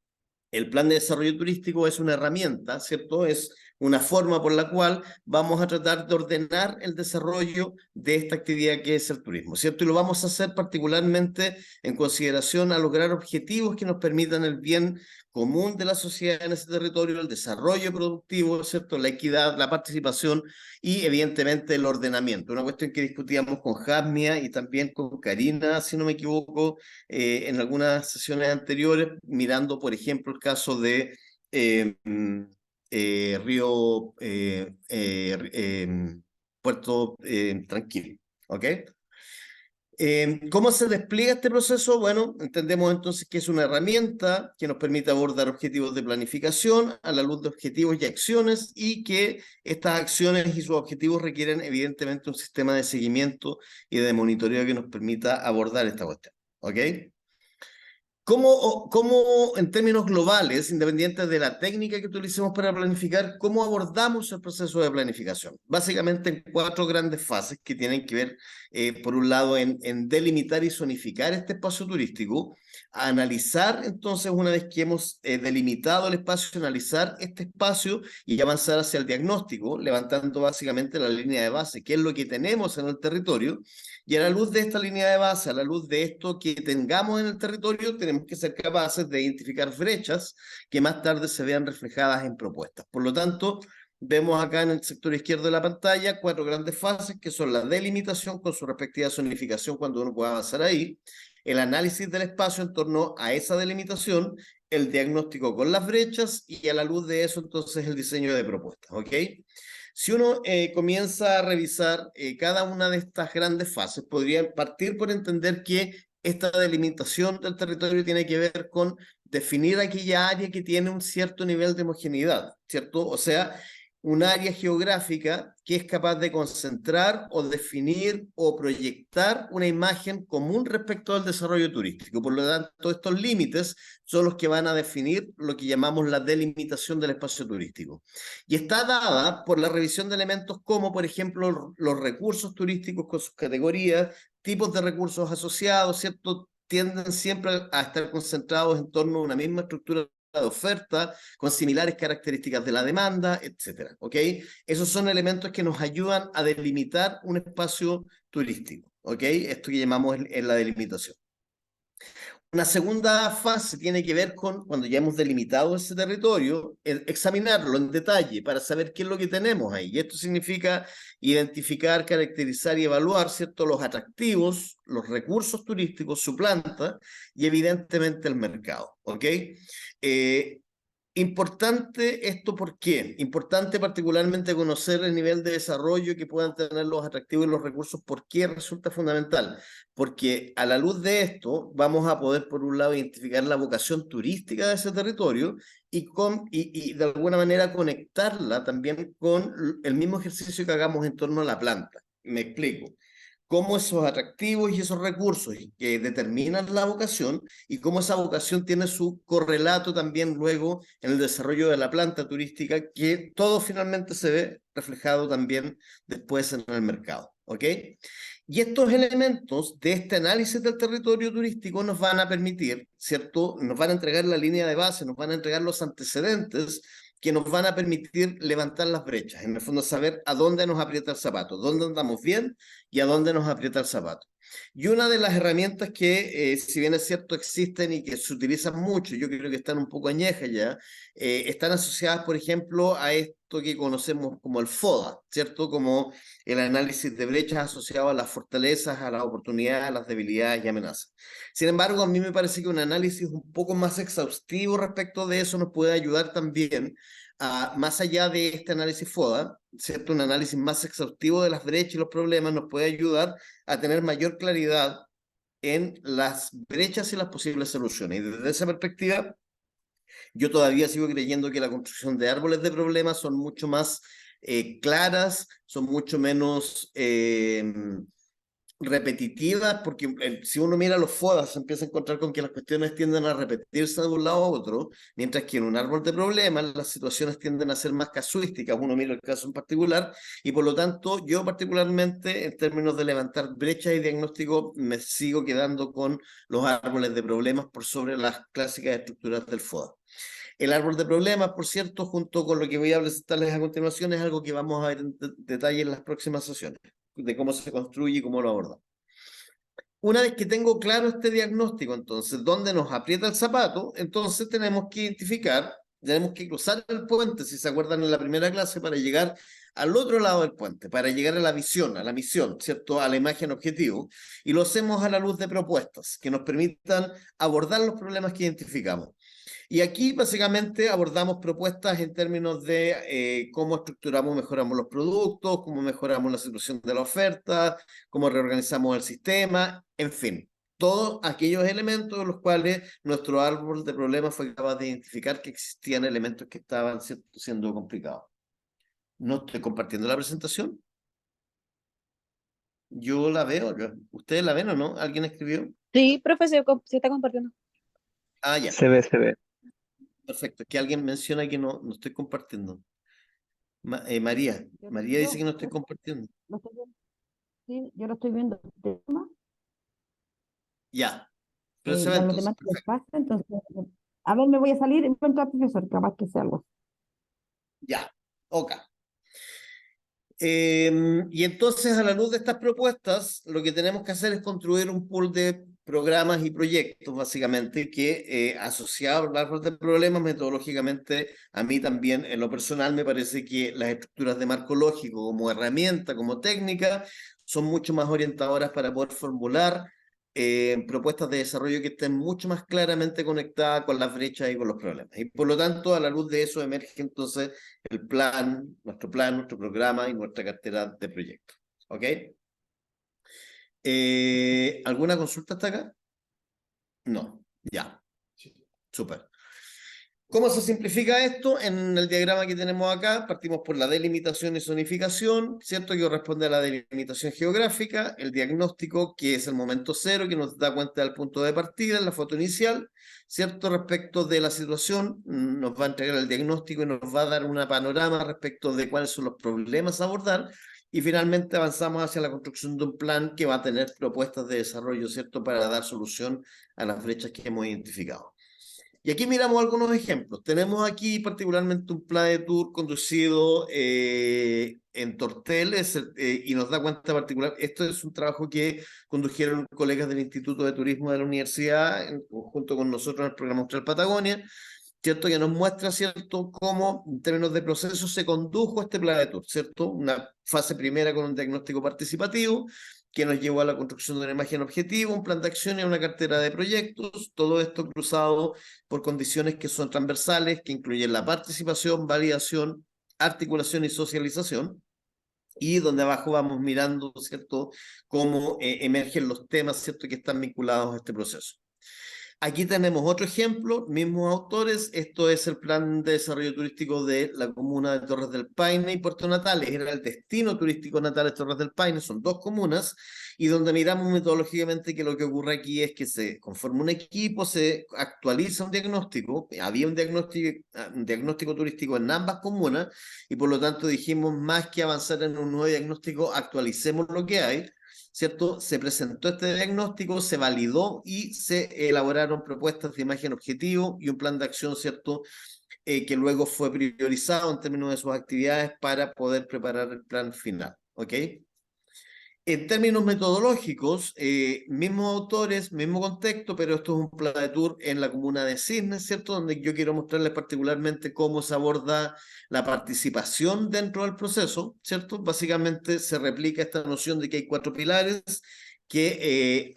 el plan de desarrollo turístico es una herramienta, ¿cierto? Es una forma por la cual vamos a tratar de ordenar el desarrollo de esta actividad que es el turismo, ¿cierto? Y lo vamos a hacer particularmente en consideración a lograr objetivos que nos permitan el bien común de la sociedad en ese territorio, el desarrollo productivo, ¿cierto? La equidad, la participación y evidentemente el ordenamiento. Una cuestión que discutíamos con Jasmia y también con Karina, si no me equivoco, en algunas sesiones anteriores, mirando, por ejemplo, el caso de Río Puerto Tranquilo, ¿ok? ¿Cómo se despliega este proceso? Bueno, entendemos entonces que es una herramienta que nos permite abordar objetivos de planificación a la luz de objetivos y acciones, y que estas acciones y sus objetivos requieren evidentemente un sistema de seguimiento y de monitoreo que nos permita abordar esta cuestión, ¿ok? ¿Cómo, en términos globales, independientes de la técnica que utilicemos para planificar, cómo abordamos el proceso de planificación? Básicamente en 4 grandes fases que tienen que ver, por un lado, en delimitar y zonificar este espacio turístico, analizar entonces, una vez que hemos delimitado el espacio, analizar este espacio y avanzar hacia el diagnóstico, levantando básicamente la línea de base, qué es lo que tenemos en el territorio. Y a la luz de esta línea de base, a la luz de esto que tengamos en el territorio, tenemos que ser capaces de identificar brechas que más tarde se vean reflejadas en propuestas. Por lo tanto, vemos acá en el sector izquierdo de la pantalla 4 grandes fases, que son la delimitación con su respectiva zonificación cuando uno pueda avanzar ahí, el análisis del espacio en torno a esa delimitación, el diagnóstico con las brechas y a la luz de eso entonces el diseño de propuestas, ¿ok? Si uno comienza a revisar cada una de estas grandes fases, podría partir por entender que esta delimitación del territorio tiene que ver con definir aquella área que tiene un cierto nivel de homogeneidad, ¿cierto? O sea, un área geográfica que es capaz de concentrar o definir o proyectar una imagen común respecto al desarrollo turístico. Por lo tanto, estos límites son los que van a definir lo que llamamos la delimitación del espacio turístico. Y está dada por la revisión de elementos como, por ejemplo, los recursos turísticos con sus categorías, tipos de recursos asociados, ¿cierto? Tienden siempre a estar concentrados en torno a una misma estructura de oferta, con similares características de la demanda, etcétera, ¿ok? Esos son elementos que nos ayudan a delimitar un espacio turístico, ¿ok? Esto que llamamos la delimitación. Una segunda fase tiene que ver con, cuando ya hemos delimitado ese territorio, examinarlo en detalle para saber qué es lo que tenemos ahí. Y esto significa identificar, caracterizar y evaluar, ¿cierto?, los atractivos, los recursos turísticos, su planta y evidentemente el mercado, ¿ok? Importante esto, ¿por qué? Importante particularmente conocer el nivel de desarrollo que puedan tener los atractivos y los recursos. ¿Por qué resulta fundamental? Porque a la luz de esto vamos a poder, por un lado, identificar la vocación turística de ese territorio y de alguna manera conectarla también con el mismo ejercicio que hagamos en torno a la planta. Me explico. Cómo esos atractivos y esos recursos que determinan la vocación y cómo esa vocación tiene su correlato también luego en el desarrollo de la planta turística, que todo finalmente se ve reflejado también después en el mercado, ¿ok? Y estos elementos de este análisis del territorio turístico nos van a permitir, ¿cierto? Nos van a entregar la línea de base, nos van a entregar los antecedentes que nos van a permitir levantar las brechas, en el fondo saber a dónde nos aprieta el zapato, dónde andamos bien y a dónde nos aprieta el zapato. Y una de las herramientas que, si bien es cierto, existen y que se utilizan mucho, yo creo que están un poco añejas ya, están asociadas, por ejemplo, a esto que conocemos como el FODA, ¿cierto? Como el análisis de brechas asociado a las fortalezas, a las oportunidades, a las debilidades y amenazas. Sin embargo, a mí me parece que un análisis un poco más exhaustivo respecto de eso nos puede ayudar también más allá de este análisis FODA, ¿cierto? Un análisis más exhaustivo de las brechas y los problemas nos puede ayudar a tener mayor claridad en las brechas y las posibles soluciones. Y desde esa perspectiva, yo todavía sigo creyendo que la construcción de árboles de problemas son mucho más claras, son mucho menos repetitivas, porque si uno mira los FODA se empieza a encontrar con que las cuestiones tienden a repetirse de un lado a otro, mientras que en un árbol de problemas las situaciones tienden a ser más casuísticas, uno mira el caso en particular, y por lo tanto yo particularmente en términos de levantar brechas y diagnóstico me sigo quedando con los árboles de problemas por sobre las clásicas estructuras del FODA. El árbol de problemas, por cierto, junto con lo que voy a presentarles a continuación, es algo que vamos a ver en detalle en las próximas sesiones, de cómo se construye y cómo lo abordamos. Una vez que tengo claro este diagnóstico, entonces, dónde nos aprieta el zapato, entonces tenemos que identificar, tenemos que cruzar el puente, si se acuerdan en la primera clase, para llegar al otro lado del puente, para llegar a la visión, a la misión, ¿cierto? A la imagen objetivo, y lo hacemos a la luz de propuestas que nos permitan abordar los problemas que identificamos. Y aquí básicamente abordamos propuestas en términos de cómo estructuramos, mejoramos los productos, cómo mejoramos la situación de la oferta, cómo reorganizamos el sistema, en fin, todos aquellos elementos en los cuales nuestro árbol de problemas fue capaz de identificar que existían elementos que estaban siendo complicados. No estoy compartiendo la presentación. Yo la veo. ¿Ustedes la ven o no? ¿Alguien escribió? Sí, profe, se está compartiendo. Ah, ya. Se ve, se ve. Perfecto. Es que alguien menciona que no estoy compartiendo. María. María dice que no estoy compartiendo. Lo estoy viendo. Sí, yo lo estoy viendo. Ya. Pero se ve Ya los entonces. demás les Perfecto. pasa, entonces, a ver, me voy a salir y encuentro al profesor, capaz que sea algo. Ya. Ok. Y entonces, a la luz de estas propuestas, lo que tenemos que hacer es construir un pool de programas y proyectos, básicamente, que asociados al árbol de problemas, metodológicamente, a mí también, en lo personal, me parece que las estructuras de marco lógico como herramienta, como técnica, son mucho más orientadoras para poder formular propuestas de desarrollo que estén mucho más claramente conectadas con las brechas y con los problemas. Y por lo tanto, a la luz de eso emerge entonces el plan, nuestro programa y nuestra cartera de proyectos. ¿Ok? ¿Alguna consulta hasta acá? No, ya. Súper. ¿Cómo se simplifica esto? En el diagrama que tenemos acá, partimos por la delimitación y zonificación, ¿cierto? Que corresponde a la delimitación geográfica, el diagnóstico, que es el momento cero, que nos da cuenta del punto de partida, la foto inicial, ¿cierto? Respecto de la situación, nos va a entregar el diagnóstico y nos va a dar una panorama respecto de cuáles son los problemas a abordar, y finalmente avanzamos hacia la construcción de un plan que va a tener propuestas de desarrollo, ¿cierto? Para dar solución a las brechas que hemos identificado. Y aquí miramos algunos ejemplos. Tenemos aquí particularmente un plan de tour conducido en Tortel y nos da cuenta particular, esto es un trabajo que condujeron colegas del Instituto de Turismo de la Universidad junto con nosotros en el programa Austral Patagonia, ¿cierto? Que nos muestra, ¿cierto?, cómo en términos de proceso se condujo este plan de tour, ¿cierto? Una fase primera con un diagnóstico participativo, que nos llevó a la construcción de una imagen objetivo, un plan de acción y una cartera de proyectos, todo esto cruzado por condiciones que son transversales, que incluyen la participación, validación, articulación y socialización, y donde abajo vamos mirando, ¿cierto?, cómo emergen los temas, ¿cierto?, que están vinculados a este proceso. Aquí tenemos otro ejemplo, mismos autores, esto es el plan de desarrollo turístico de la comuna de Torres del Paine y Puerto Natales, era el destino turístico natal de Torres del Paine, son dos comunas, y donde miramos metodológicamente que lo que ocurre aquí es que se conforma un equipo, se actualiza un diagnóstico, había un diagnóstico turístico en ambas comunas, y por lo tanto dijimos, más que avanzar en un nuevo diagnóstico, actualicemos lo que hay, ¿cierto? Se presentó este diagnóstico, se validó y se elaboraron propuestas de imagen objetivo y un plan de acción, ¿cierto? Que luego fue priorizado en términos de sus actividades para poder preparar el plan final, ¿ok? En términos metodológicos, mismos autores, mismo contexto, pero esto es un plan de tour en la comuna de Cisnes, ¿cierto? Donde yo quiero mostrarles particularmente cómo se aborda la participación dentro del proceso, ¿cierto? Básicamente se replica esta noción de que hay 4 pilares que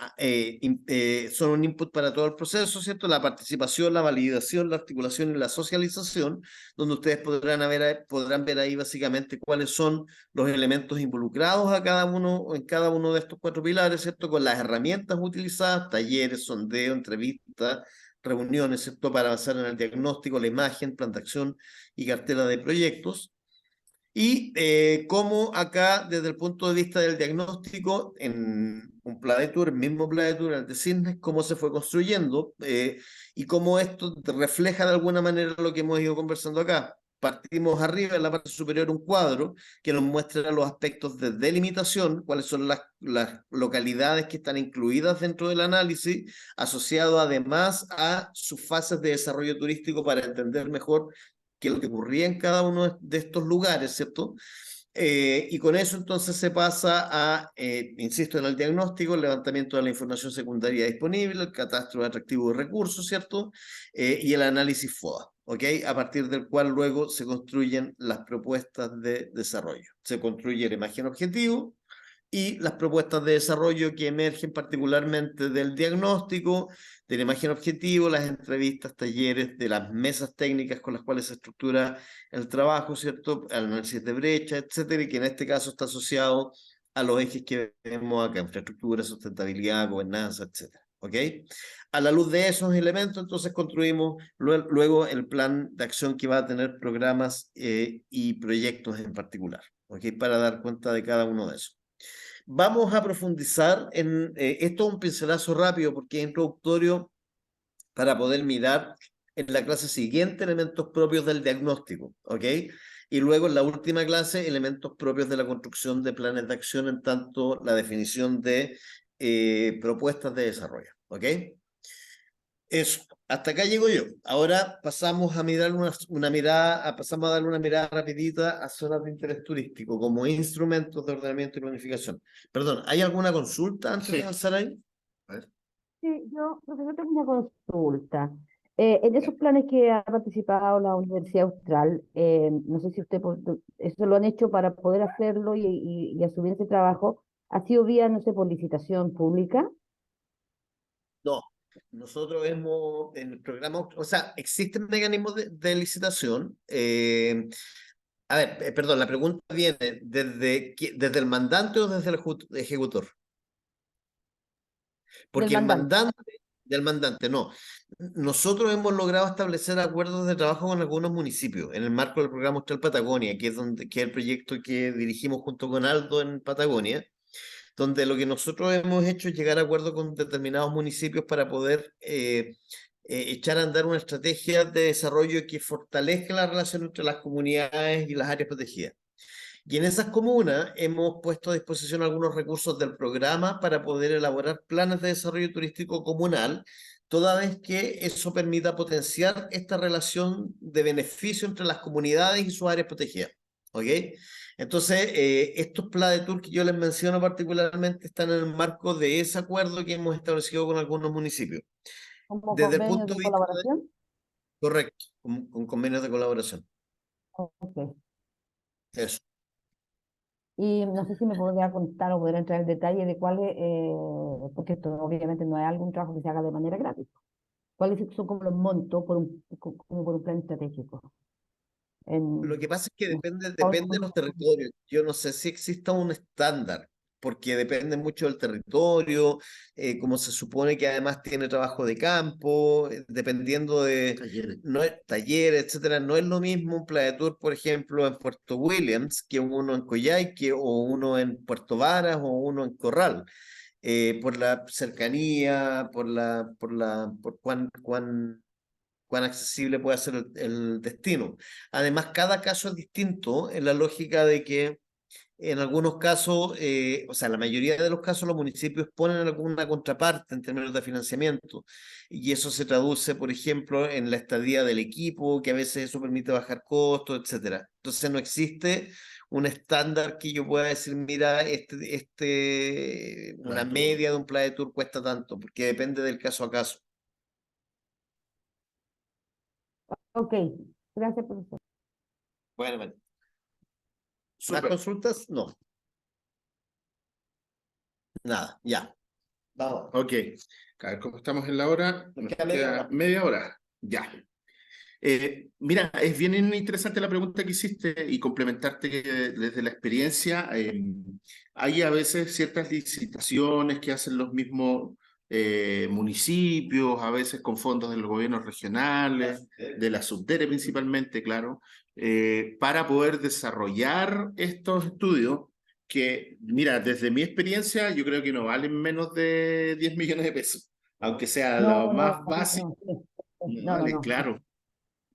son un input para todo el proceso, ¿cierto? La participación, la validación, la articulación y la socialización, donde ustedes podrán ver ahí básicamente cuáles son los elementos involucrados en cada uno de estos 4 pilares, ¿cierto? Con las herramientas utilizadas, talleres, sondeo, entrevistas, reuniones, ¿cierto? Para avanzar en el diagnóstico, la imagen, plan de acción y cartera de proyectos. Y cómo acá, desde el punto de vista del diagnóstico, en un Pladetur, el mismo Pladetur, el de Cisnes, cómo se fue construyendo y cómo esto refleja de alguna manera lo que hemos ido conversando acá. Partimos arriba, en la parte superior, un cuadro que nos muestra los aspectos de delimitación, cuáles son las localidades que están incluidas dentro del análisis, asociado además a sus fases de desarrollo turístico para entender mejor qué es lo que ocurría en cada uno de estos lugares, ¿cierto? Y con eso entonces se pasa a, insisto, en el diagnóstico, el levantamiento de la información secundaria disponible, el catastro de atractivo de recursos, ¿cierto? Y el análisis FODA, ¿ok? A partir del cual luego se construyen las propuestas de desarrollo. Se construye la imagen objetivo y las propuestas de desarrollo que emergen particularmente del diagnóstico, de la imagen objetivo, las entrevistas, talleres, de las mesas técnicas con las cuales se estructura el trabajo, ¿cierto? El análisis de brecha, etcétera, y que en este caso está asociado a los ejes que vemos acá: infraestructura, sustentabilidad, gobernanza, etcétera. ¿Ok? A la luz de esos elementos, entonces construimos luego el plan de acción que va a tener programas y proyectos en particular, ¿ok? Para dar cuenta de cada uno de esos. Vamos a profundizar en esto, un pincelazo rápido porque es introductorio para poder mirar en la clase siguiente elementos propios del diagnóstico, ¿ok? Y luego en la última clase elementos propios de la construcción de planes de acción, en tanto la definición de propuestas de desarrollo, ¿ok? Eso, hasta acá llego yo. Ahora pasamos a mirar pasamos a darle una mirada rapidita a zonas de interés turístico como instrumentos de ordenamiento y planificación. Perdón, ¿hay alguna consulta antes de avanzar ahí? A ver. Sí, yo, profesor, tengo una consulta. En esos planes que ha participado la Universidad Austral, no sé si eso lo han hecho para poder hacerlo y asumir ese trabajo, ¿ha sido vía, no sé, por licitación pública? No, nosotros hemos en el programa, o sea, existen mecanismos de licitación. A ver, perdón, la pregunta viene desde el mandante o desde el ejecutor. Porque el mandante, del mandante, no. Nosotros hemos logrado establecer acuerdos de trabajo con algunos municipios en el marco del programa Austral Patagonia, que es el proyecto que dirigimos junto con Aldo en Patagonia, donde lo que nosotros hemos hecho es llegar a acuerdos con determinados municipios para poder echar a andar una estrategia de desarrollo que fortalezca la relación entre las comunidades y las áreas protegidas. Y en esas comunas hemos puesto a disposición algunos recursos del programa para poder elaborar planes de desarrollo turístico comunal, toda vez que eso permita potenciar esta relación de beneficio entre las comunidades y sus áreas protegidas. ¿Ok? Entonces, estos Pladetur que yo les menciono particularmente están en el marco de ese acuerdo que hemos establecido con algunos municipios. ¿Como Desde el convenios punto de de vista colaboración? correcto, con convenios de colaboración. Ok. Eso. Y no sé si me podría contar o poder entrar en detalle de cuáles, porque esto obviamente no es algún trabajo que se haga de manera gratis. ¿Cuáles son como los montos como por un plan estratégico? Lo que pasa es que en- depende de los territorios. Yo no sé si exista un estándar, porque depende mucho del territorio, como se supone que además tiene trabajo de campo, dependiendo de Talleres. no es, talleres, etcétera. No es lo mismo un Pladetur, por ejemplo, en Puerto Williams, que uno en Coyhaique, o uno en Puerto Varas, o uno en Corral. Por la cercanía, por cuán accesible puede ser el destino. Además, cada caso es distinto en la lógica de que en algunos casos, o sea, la mayoría de los casos los municipios ponen alguna contraparte en términos de financiamiento y eso se traduce, por ejemplo, en la estadía del equipo, que a veces eso permite bajar costos, etcétera. Entonces no existe un estándar que yo pueda decir, mira, una Pladetur. media de un Pladetur cuesta tanto, porque depende del caso a caso. Ok, gracias, profesor. Bueno, ¿más Súper. consultas? No. Nada, ya. Vamos. Ok. A ver cómo estamos en la hora. Nos Nos queda media queda hora. media hora. Ya. Mira, es bien interesante la pregunta que hiciste y complementarte desde la experiencia. Hay a veces ciertas licitaciones que hacen los mismos municipios, a veces con fondos de los gobiernos regionales, de la Subdere principalmente, claro, para poder desarrollar estos estudios que, mira, desde mi experiencia, yo creo que no valen menos de 10 millones de pesos, aunque sea lo No, más no, básico, no, no no, no, vale, no. claro.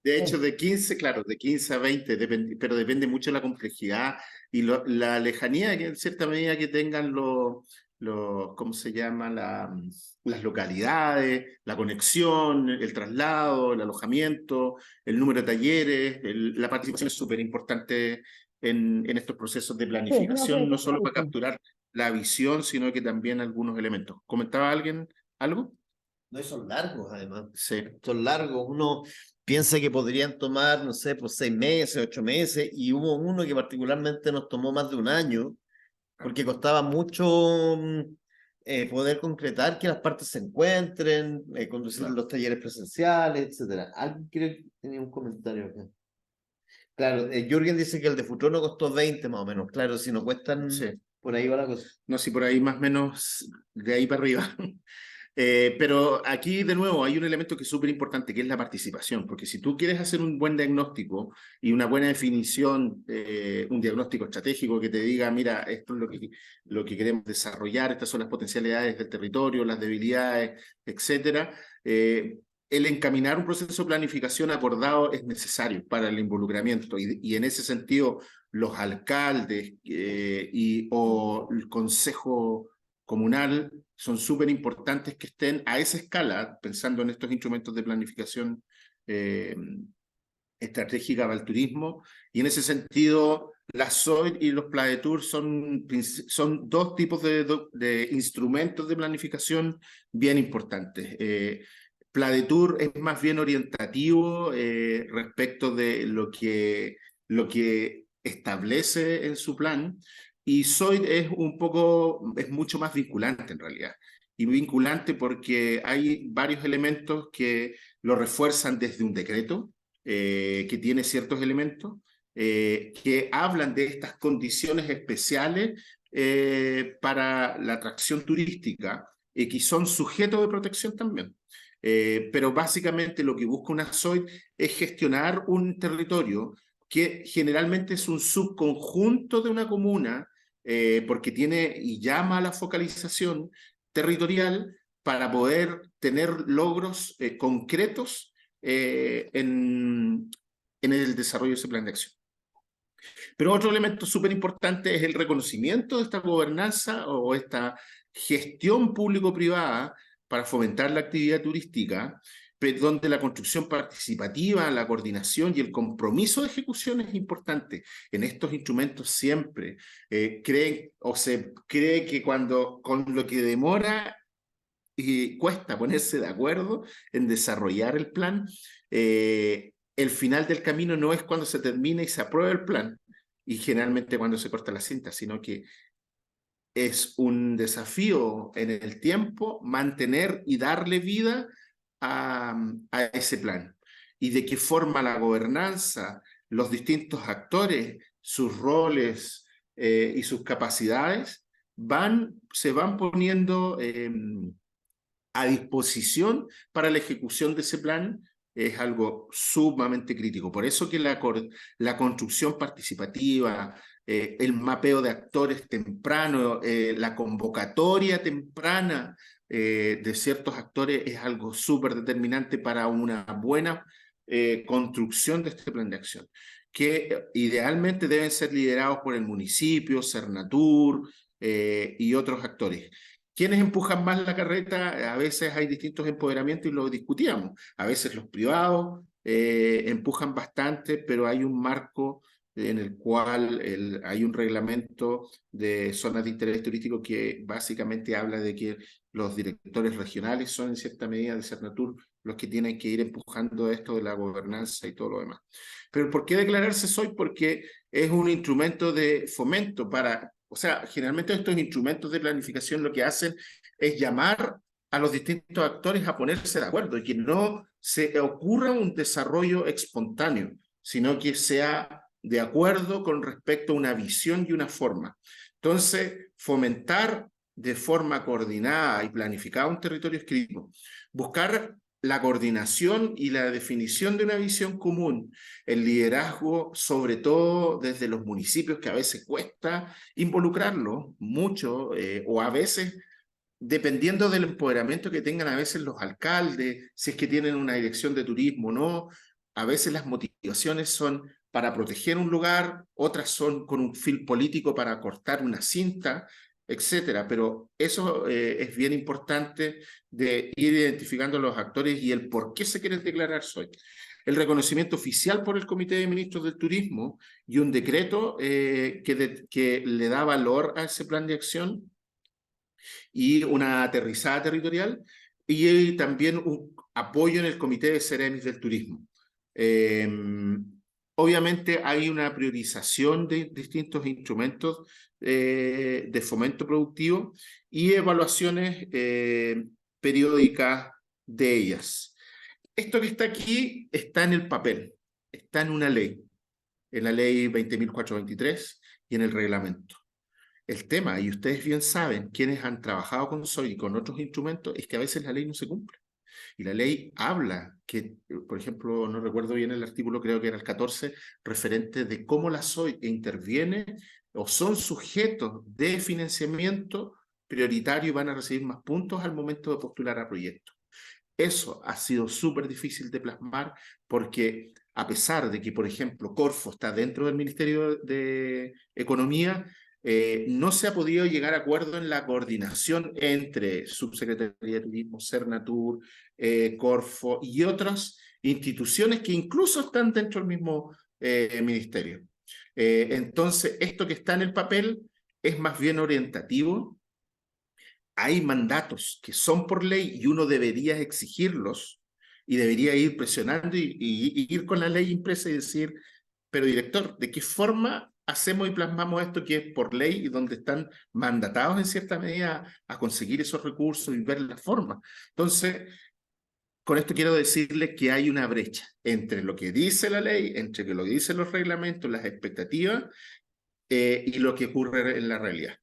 De hecho, Sí. de 15, claro, de 15 a 20, pero depende mucho de la complejidad y la lejanía que en cierta medida que tengan ¿cómo se llama? Las localidades, la conexión, el traslado, el alojamiento, el número de talleres, la participación es súper importante en estos procesos de Sí, no, planificación, no solo para sí. capturar la visión, sino que también algunos elementos. ¿Comentaba alguien algo? No, y son largos además. Sí. Son largos. Uno piensa que podrían tomar, no sé, pues 6 meses, 8 meses, y hubo uno que particularmente nos tomó más de un año, porque costaba mucho poder concretar que las partes se encuentren, conducir los talleres presenciales, etcétera. Alguien creo que tenía un comentario acá. Claro, Jürgen dice que el de Futrono costó 20 más o menos. Claro, si no cuestan, Sí. por ahí va la cosa. No, si por ahí más o menos de ahí para arriba. Pero aquí de nuevo hay un elemento que es súper importante, que es la participación, porque si tú quieres hacer un buen diagnóstico y una buena definición, un diagnóstico estratégico que te diga, mira, esto es lo que queremos desarrollar, estas son las potencialidades del territorio, las debilidades, etcétera, el encaminar un proceso de planificación acordado es necesario para el involucramiento y en ese sentido los alcaldes o el consejo comunal son súper importantes que estén a esa escala, pensando en estos instrumentos de planificación estratégica para el turismo, y en ese sentido las SOIT y los PLADETUR son dos tipos de instrumentos de planificación bien importantes. PLADETUR es más bien orientativo respecto de lo que establece en su plan, y SOIT es mucho más vinculante en realidad. Y vinculante porque hay varios elementos que lo refuerzan desde un decreto, que tiene ciertos elementos, que hablan de estas condiciones especiales para la atracción turística, que son sujetos de protección también. Pero básicamente lo que busca una SOIT es gestionar un territorio que generalmente es un subconjunto de una comuna, porque tiene y llama a la focalización territorial para poder tener logros concretos en el desarrollo de ese plan de acción. Pero otro elemento súper importante es el reconocimiento de esta gobernanza o esta gestión público-privada para fomentar la actividad turística, donde la construcción participativa, la coordinación y el compromiso de ejecución es importante. En estos instrumentos siempre se cree que con lo que demora y cuesta ponerse de acuerdo en desarrollar el plan, el final del camino no es cuando se termina y se aprueba el plan, y generalmente cuando se corta la cinta, sino que es un desafío en el tiempo mantener y darle vida a ese plan. Y de qué forma la gobernanza, los distintos actores, sus roles y sus capacidades se van poniendo a disposición para la ejecución de ese plan es algo sumamente crítico. Por eso que la construcción participativa, el mapeo de actores temprano, la convocatoria temprana de ciertos actores es algo súper determinante para una buena construcción de este plan de acción, que idealmente deben ser liderados por el municipio, Cernatur y otros actores. ¿Quiénes empujan más la carreta? A veces hay distintos empoderamientos y lo discutíamos. A veces los privados empujan bastante, pero hay un marco en el cual hay un reglamento de zonas de interés turístico que básicamente habla de que los directores regionales son en cierta medida de Cernatur los que tienen que ir empujando esto de la gobernanza y todo lo demás. Pero ¿por qué declararse SOI? Porque es un instrumento de fomento o sea, generalmente estos instrumentos de planificación lo que hacen es llamar a los distintos actores a ponerse de acuerdo y que no se ocurra un desarrollo espontáneo, sino que sea de acuerdo con respecto a una visión y una forma. Entonces, fomentar de forma coordinada y planificada un territorio escrito, buscar la coordinación y la definición de una visión común, el liderazgo, sobre todo desde los municipios, que a veces cuesta involucrarlo mucho, o a veces, dependiendo del empoderamiento que tengan a veces los alcaldes, si es que tienen una dirección de turismo o no, a veces las motivaciones son para proteger un lugar, otras son con un fin político para cortar una cinta, etcétera. Pero eso es bien importante de ir identificando a los actores y el por qué se quieren declarar SOI. El reconocimiento oficial por el Comité de Ministros del Turismo y un decreto que le da valor a ese plan de acción y una aterrizada territorial y también un apoyo en el Comité de Ceremis del Turismo. Obviamente hay una priorización de distintos instrumentos de fomento productivo y evaluaciones periódicas de ellas. Esto que está aquí está en el papel, está en una ley, en la ley 20.423 y en el reglamento. El tema, y ustedes bien saben, quienes han trabajado con SOI y con otros instrumentos, es que a veces la ley no se cumple. Y la ley habla que, por ejemplo, no recuerdo bien el artículo, creo que era el 14, referente de cómo la SOI interviene o son sujetos de financiamiento prioritario y van a recibir más puntos al momento de postular a proyectos. Eso ha sido súper difícil de plasmar porque a pesar de que, por ejemplo, Corfo está dentro del Ministerio de Economía, no se ha podido llegar a acuerdo en la coordinación entre Subsecretaría de Turismo, Cernatur, Corfo y otras instituciones que incluso están dentro del mismo ministerio. Entonces, esto que está en el papel es más bien orientativo. Hay mandatos que son por ley y uno debería exigirlos y debería ir presionando y ir con la ley impresa y decir, pero director, ¿de qué forma hacemos y plasmamos esto que es por ley y donde están mandatados en cierta medida a conseguir esos recursos y ver la forma? Entonces, con esto quiero decirle que hay una brecha entre lo que dice la ley, entre lo que dicen los reglamentos, las expectativas y lo que ocurre en la realidad.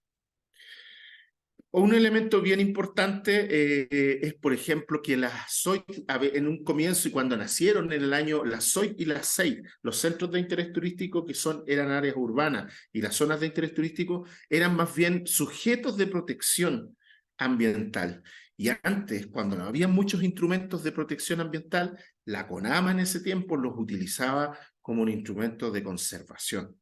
Un elemento bien importante es, por ejemplo, que las SOIT, en un comienzo y cuando nacieron en el año, las SOIT y las SEI, los centros de interés turístico que eran áreas urbanas y las zonas de interés turístico, eran más bien sujetos de protección ambiental. Y antes, cuando no había muchos instrumentos de protección ambiental, la CONAMA en ese tiempo los utilizaba como un instrumento de conservación,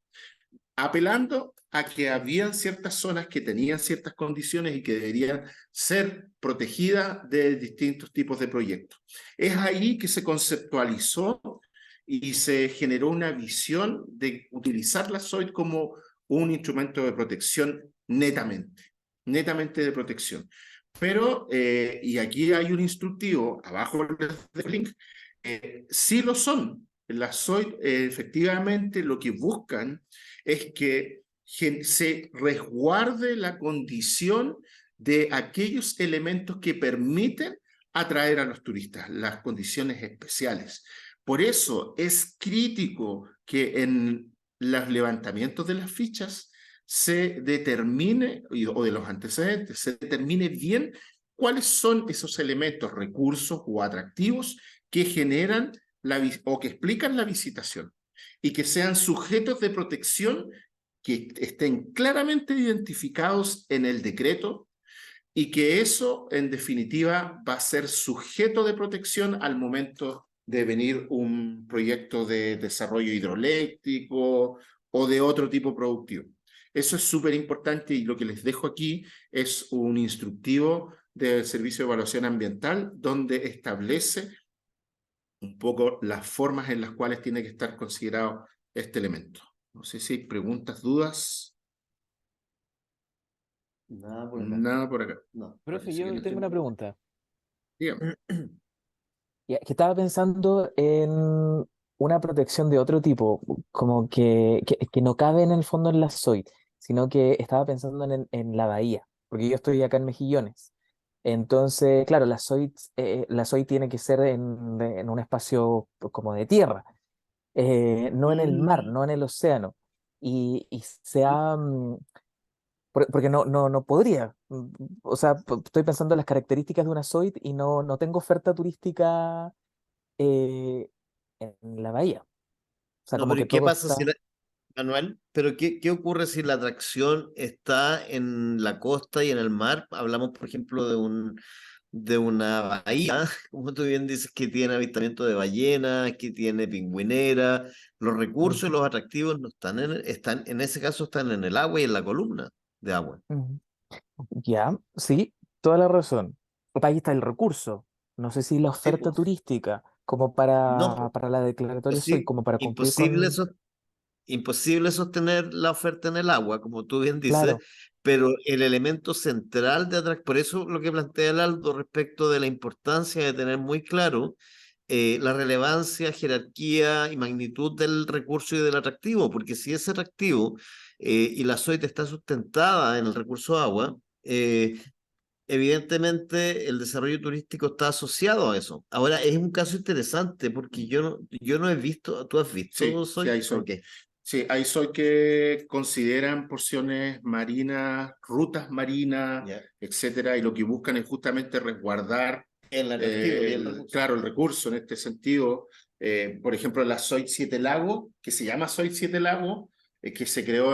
apelando a que habían ciertas zonas que tenían ciertas condiciones y que deberían ser protegidas de distintos tipos de proyectos. Es ahí que se conceptualizó y se generó una visión de utilizar la SOIT como un instrumento de protección netamente de protección. Pero, y aquí hay un instructivo, abajo del link, sí lo son. Las SOIT efectivamente lo que buscan es que se resguarde la condición de aquellos elementos que permiten atraer a los turistas, las condiciones especiales. Por eso es crítico que en los levantamientos de las fichas se determine, o de los antecedentes, se determine bien cuáles son esos elementos, recursos o atractivos que generan o que explican la visitación y que sean sujetos de protección que estén claramente identificados en el decreto y que eso, en definitiva, va a ser sujeto de protección al momento de venir un proyecto de desarrollo hidroeléctrico o de otro tipo productivo. Eso es súper importante y lo que les dejo aquí es un instructivo del Servicio de Evaluación Ambiental donde establece un poco las formas en las cuales tiene que estar considerado este elemento. No sé si hay preguntas, dudas. Nada por acá. Nada por acá. No, Profe, parece que yo no tengo una pregunta. Dígame. Ya, que estaba pensando en una protección de otro tipo, como que no cabe en el fondo en la SOIT, sino que estaba pensando en la bahía, porque yo estoy acá en Mejillones. Entonces, claro, la SOIT tiene que ser en un espacio como de tierra, no en el mar, no en el océano. Y Porque no podría. O sea, estoy pensando en las características de una SOIT y no tengo oferta turística eh, en la bahía. O sea, No, como pero que ¿y qué todo pasa si está. Manuel, pero qué ocurre si la atracción está en la costa y en el mar? Hablamos, por ejemplo, de una bahía, como tú bien dices, que tiene avistamiento de ballenas, que tiene pingüinera. Los recursos y Ujú, los atractivos no están en ese caso están en el agua y en la columna de agua. ujú. Ya, sí, toda la razón. Ahí está el recurso. No sé si la Sí, oferta pues. turística, como No, pues, para la declaratoria SOIT, imposi- como para cumplir imposible, con. eso imposible sostener la oferta en el agua, como tú bien dices, Claro. pero el elemento central de atracción, por eso lo que plantea el Aldo respecto de la importancia de tener muy claro la relevancia, jerarquía y magnitud del recurso y del atractivo, porque si ese atractivo y la SOIT está sustentada en el recurso agua, evidentemente el desarrollo turístico está asociado a eso. Ahora, es un caso interesante porque yo no he visto, ¿tú has Sí, visto sí, SOIT? hay soy. Ok. Sí, hay soy que consideran porciones marinas, rutas marinas, Ya. etcétera, y lo que buscan es justamente resguardar El atractivo y el recurso. claro, el recurso en este sentido. Por ejemplo, la SOIT Siete Lagos, que se llama SOIT Siete Lagos, que se creó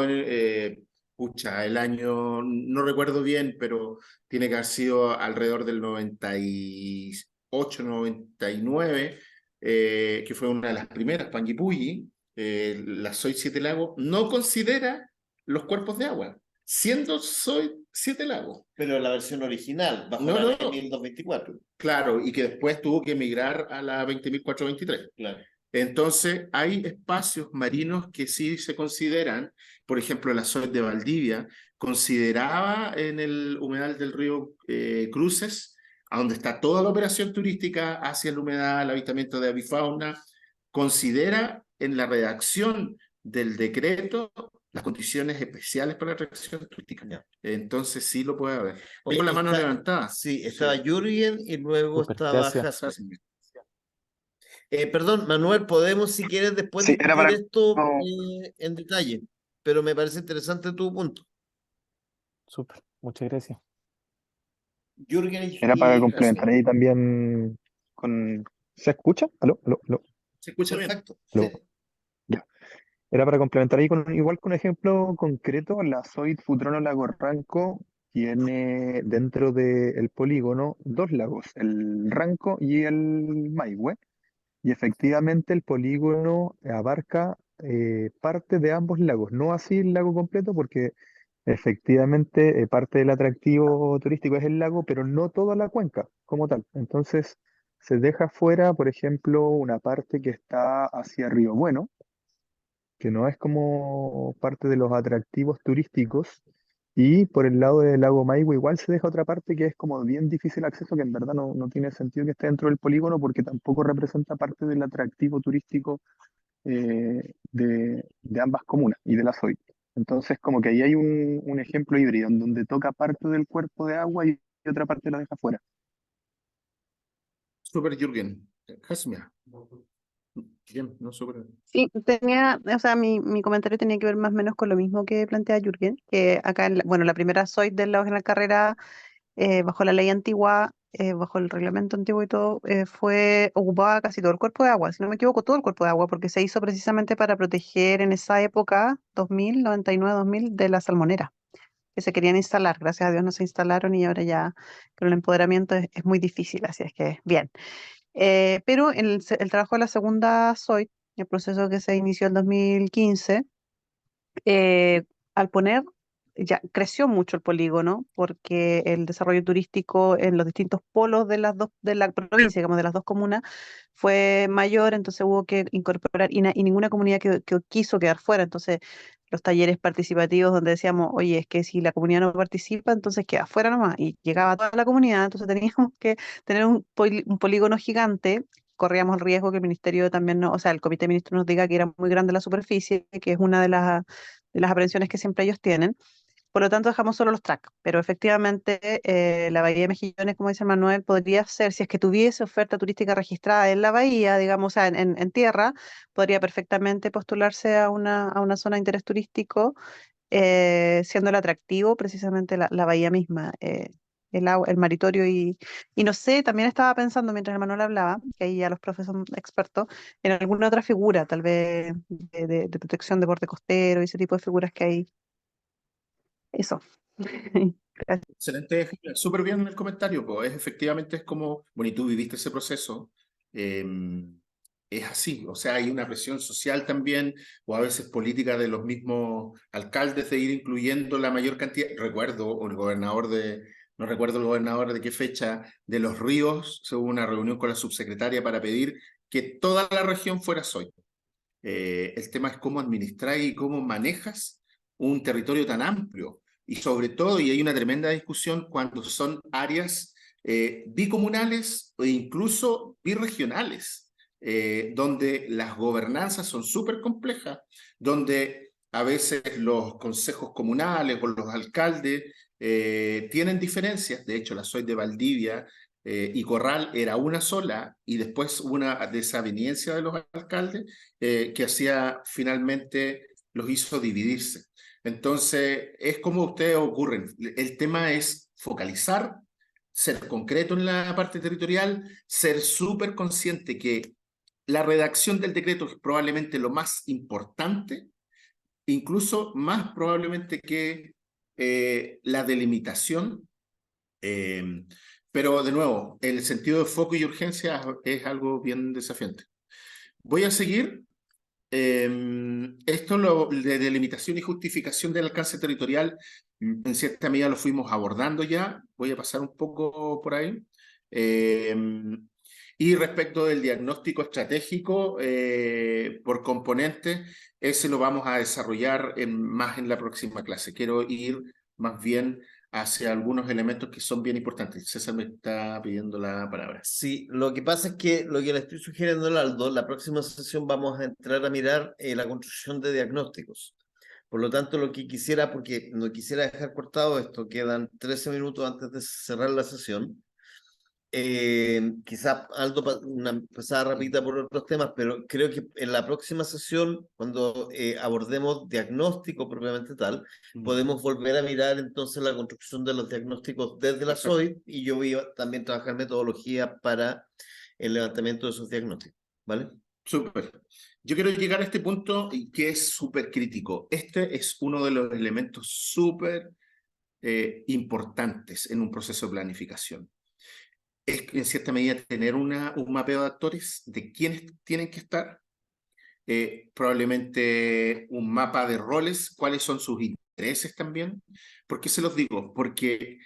pucha, el año, no recuerdo bien, pero tiene que haber sido alrededor del 98, 99, que fue una de las primeras, Panguipulli. La Soy Siete Lagos no considera los cuerpos de agua, siendo Soy Siete Lagos. Pero la versión original, bajo No, la no, ley no. 1224. Claro, y que después tuvo que emigrar a la 20.423. Claro. Entonces, hay espacios marinos que sí se consideran, por ejemplo, la zona de Valdivia, consideraba en el humedal del río Cruces, a donde está toda la operación turística hacia el humedal, el avistamiento de avifauna, considera en la redacción del decreto las condiciones especiales para la atracción turística. Ya. Entonces, sí lo puede haber. Oye, Tengo la mano levantada. sí, Sí. estaba Jürgen y luego Súper, estaba gracias. Jasper. Perdón, Manuel, podemos, si quieres, después Sí, era discutir para, esto no, en detalle, pero me parece interesante tu punto. Súper, muchas gracias. Jürgen era para y complementar Jasper. ahí también con... ¿Se escucha? ¿Aló? ¿Aló? ¿Aló? ¿Se escucha bien? Perfecto. ¿Aló? Sí. Ya. Era para complementar ahí con igual con un ejemplo concreto, la Zoid Futrono Lago Ranco tiene dentro del polígono dos lagos, el Ranco y el Maihue, y efectivamente el polígono abarca parte de ambos lagos, no así el lago completo porque efectivamente parte del atractivo turístico es el lago, pero no toda la cuenca como tal. Entonces se deja fuera, por ejemplo, una parte que está hacia Río Bueno, que no es como parte de los atractivos turísticos. Y por el lado del lago Maigua igual se deja otra parte que es como bien difícil acceso, que en verdad no tiene sentido que esté dentro del polígono porque tampoco representa parte del atractivo turístico de ambas comunas y de la SOI. Entonces como que ahí hay un ejemplo híbrido en donde toca parte del cuerpo de agua y otra parte la deja fuera. Super Jürgen. Jasmine. Bien, no super. Sí, o sea, mi comentario tenía que ver más o menos con lo mismo que plantea Jürgen, que acá, bueno, la primera SOIT de la General Carrera, bajo la ley antigua, bajo el reglamento antiguo y todo, ocupaba casi todo el cuerpo de agua, si no me equivoco, todo el cuerpo de agua, porque se hizo precisamente para proteger en esa época, 99-2000, de la salmonera, que se querían instalar. Gracias a Dios no se instalaron y ahora ya con el empoderamiento es muy difícil, así es que bien. Pero en el trabajo de la segunda SOIT, el proceso que se inició en 2015, eh, al poner, ya creció mucho el polígono porque el desarrollo turístico en los distintos polos de la provincia, digamos, de las dos comunas, fue mayor, entonces hubo que incorporar y ninguna comunidad que quiso quedar fuera. Entonces, los talleres participativos donde decíamos, oye, es que si la comunidad no participa, entonces queda fuera nomás. Y llegaba toda la comunidad, entonces teníamos que tener un polígono gigante. Corríamos el riesgo que el ministerio también no, o sea, el comité de ministros nos diga que era muy grande la superficie, que es una de las aprehensiones que siempre ellos tienen. Por lo tanto, dejamos solo los tracks, pero efectivamente la Bahía de Mejillones, como dice Manuel, podría ser, si es que tuviese oferta turística registrada en la bahía, digamos, o sea, en tierra, podría perfectamente postularse a una zona de interés turístico siendo el atractivo precisamente la bahía misma, el maritorio y no sé, también estaba pensando mientras el Manuel hablaba, que ahí ya los profes son expertos, en alguna otra figura, tal vez de protección de borde costero y ese tipo de figuras que hay. Eso. Gracias. Excelente, Julia. Súper bien el comentario, pues efectivamente es como, bueno, y tú viviste ese proceso, eh, es así, o sea, hay una presión social también, o a veces política de los mismos alcaldes de ir incluyendo la mayor cantidad, recuerdo, o el gobernador no recuerdo el gobernador de qué fecha, de Los Ríos, se hubo una reunión con la subsecretaria para pedir que toda la región fuera soy. El tema es cómo administrar y cómo manejas un territorio tan amplio. Y sobre todo, y hay una tremenda discusión cuando son áreas bicomunales o incluso birregionales, donde las gobernanzas son súper complejas, donde a veces los consejos comunales o los alcaldes tienen diferencias. De hecho, la soy de Valdivia y Corral era una sola, y después una desaveniencia de los alcaldes que hacía finalmente, los hizo dividirse. Entonces, es como ustedes ocurren. El tema es focalizar, ser concreto en la parte territorial, ser súper consciente que la redacción del decreto es probablemente lo más importante, incluso más probablemente que la delimitación. Pero de nuevo, el sentido de foco y urgencia es algo bien desafiante. Voy a seguir. Esto de delimitación y justificación del alcance territorial, en cierta medida lo fuimos abordando ya. Voy a pasar un poco por ahí. Y respecto del diagnóstico estratégico por componentes, ese lo vamos a desarrollar más en la próxima clase. Quiero ir más bien hacia algunos elementos que son bien importantes. César me está pidiendo la palabra. Sí, lo que pasa es que lo que le estoy sugiriendo al Aldo, la próxima sesión vamos a entrar a mirar la construcción de diagnósticos. Por lo tanto, lo que quisiera, porque no quisiera dejar cortado esto, quedan 13 minutos antes de cerrar la sesión. Quizás Aldo una pasada rapidita por otros temas, pero creo que en la próxima sesión, cuando abordemos diagnóstico propiamente tal, podemos volver a mirar entonces la construcción de los diagnósticos desde la SOIT, y yo voy a también trabajar metodología para el levantamiento de esos diagnósticos, ¿vale? Súper. Yo quiero llegar a este punto que es súper crítico. Este es uno de los elementos súper importantes en un proceso de planificación. Es en cierta medida tener un mapeo de actores, de quiénes tienen que estar, probablemente un mapa de roles, cuáles son sus intereses también. ¿Por qué se los digo? Porque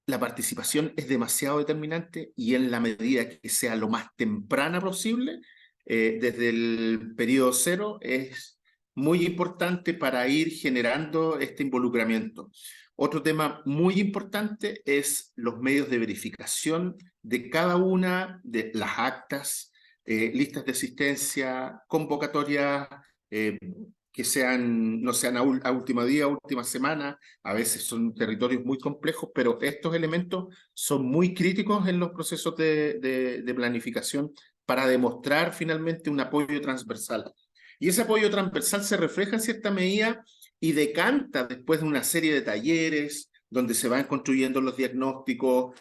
la participación es demasiado determinante, y en la medida que sea lo más temprana posible, desde el periodo cero, es muy importante para ir generando este involucramiento. Otro tema muy importante es los medios de verificación de cada una de las actas, listas de asistencia, convocatorias, que no sean a último día, última semana. A veces son territorios muy complejos, pero estos elementos son muy críticos en los procesos de planificación para demostrar finalmente un apoyo transversal. Y ese apoyo transversal se refleja en cierta medida y decanta después de una serie de talleres donde se van construyendo los diagnósticos,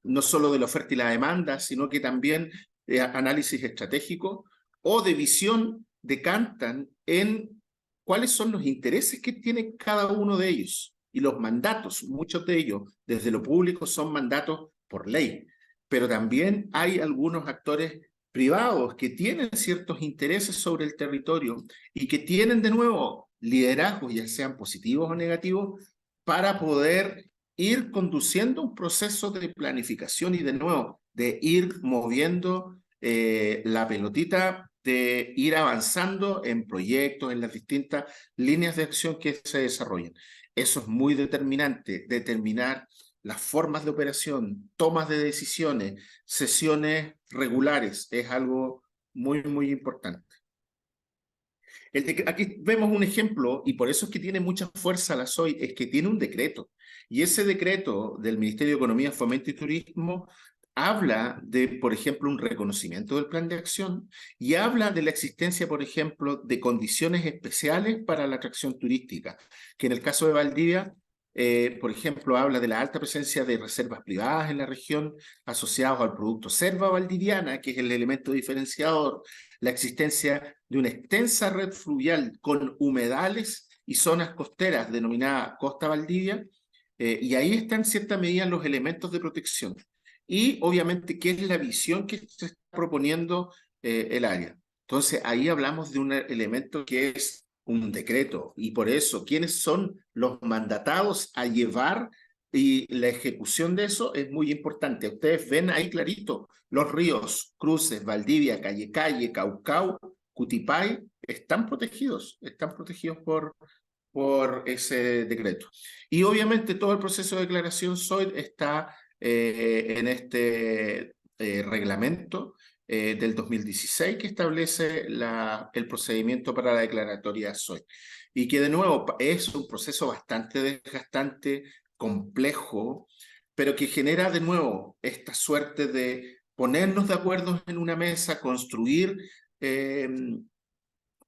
no solo de la oferta y la demanda, sino que también análisis estratégico o de visión, decantan en cuáles son los intereses que tiene cada uno de ellos y los mandatos. Muchos de ellos, desde lo público, son mandatos por ley, pero también hay algunos actores privados que tienen ciertos intereses sobre el territorio y que tienen de nuevo liderazgos, ya sean positivos o negativos, para poder ir conduciendo un proceso de planificación y de nuevo de ir moviendo la pelotita, de ir avanzando en proyectos, en las distintas líneas de acción que se desarrollan. Eso es muy determinante, determinar las formas de operación, tomas de decisiones, sesiones regulares, es algo muy, muy importante. Aquí vemos un ejemplo, y por eso es que tiene mucha fuerza la SOI, es que tiene un decreto, y ese decreto del Ministerio de Economía, Fomento y Turismo habla de, por ejemplo, un reconocimiento del plan de acción y habla de la existencia, por ejemplo, de condiciones especiales para la atracción turística, que en el caso de Valdivia, por ejemplo, habla de la alta presencia de reservas privadas en la región asociados al producto selva valdiviana, que es el elemento diferenciador, la existencia de una extensa red fluvial con humedales y zonas costeras denominada Costa Valdivia, y ahí están en cierta medida los elementos de protección. Y obviamente, ¿qué es la visión que se está proponiendo el área? Entonces, ahí hablamos de un elemento que es un decreto, y por eso, ¿quiénes son los mandatados a llevar y la ejecución de eso es muy importante? Ustedes ven ahí clarito, los ríos, Cruces, Valdivia, Calle, Caucao, Cutipay, están protegidos por ese decreto. Y obviamente todo el proceso de declaración SOIT está en este reglamento del 2016 que establece el procedimiento para la declaratoria SOIT. Y que de nuevo es un proceso bastante desgastante, complejo, pero que genera de nuevo esta suerte de ponernos de acuerdo en una mesa, eh,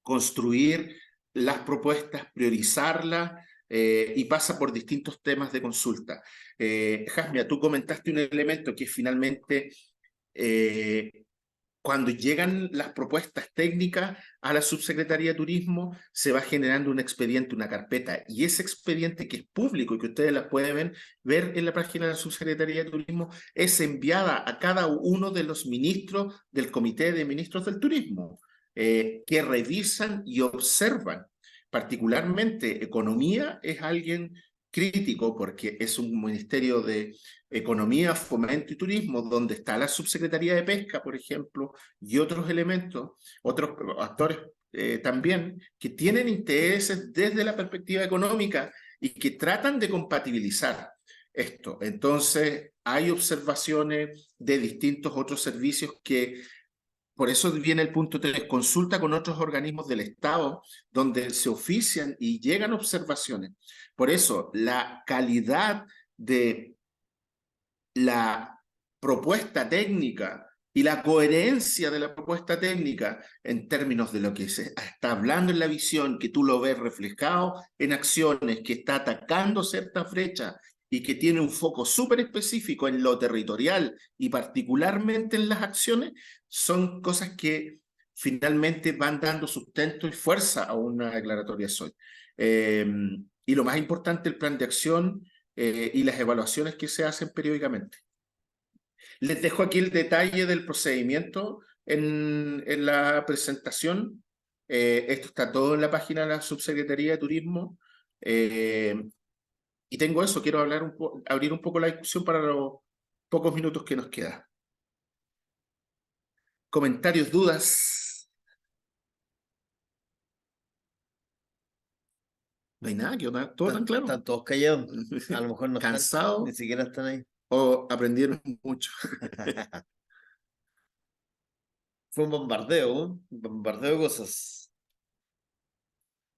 construir las propuestas, priorizarlas, y pasa por distintos temas de consulta. Jasmia, tú comentaste un elemento que finalmente, cuando llegan las propuestas técnicas a la Subsecretaría de Turismo, se va generando un expediente, una carpeta, y ese expediente, que es público y que ustedes la pueden ver en la página de la Subsecretaría de Turismo, es enviada a cada uno de los ministros del Comité de Ministros del Turismo, que revisan y observan. Particularmente, Economía es alguien crítico porque es un ministerio de Economía, Fomento y Turismo, donde está la Subsecretaría de Pesca, por ejemplo, y otros elementos, otros actores también, que tienen intereses desde la perspectiva económica y que tratan de compatibilizar esto. Entonces, hay observaciones de distintos otros servicios que, por eso viene el punto 3, consulta con otros organismos del Estado donde se ofician y llegan observaciones. Por eso, la calidad de la propuesta técnica y la coherencia de la propuesta técnica en términos de lo que se está hablando en la visión, que tú lo ves reflejado en acciones, que está atacando ciertas brechas y que tiene un foco súper específico en lo territorial y particularmente en las acciones, son cosas que finalmente van dando sustento y fuerza a una declaratoria SOI. Y lo más importante, el plan de acción y las evaluaciones que se hacen periódicamente. Les dejo aquí el detalle del procedimiento en la presentación. Esto está todo en la página de la Subsecretaría de Turismo. Y tengo eso, quiero abrir un poco la discusión para los pocos minutos que nos quedan. Comentarios, dudas. No hay nada, todo tan claro. Están todos callados. A lo mejor no están, Cansados ni siquiera están ahí. o aprendieron mucho. Fue un bombardeo de cosas.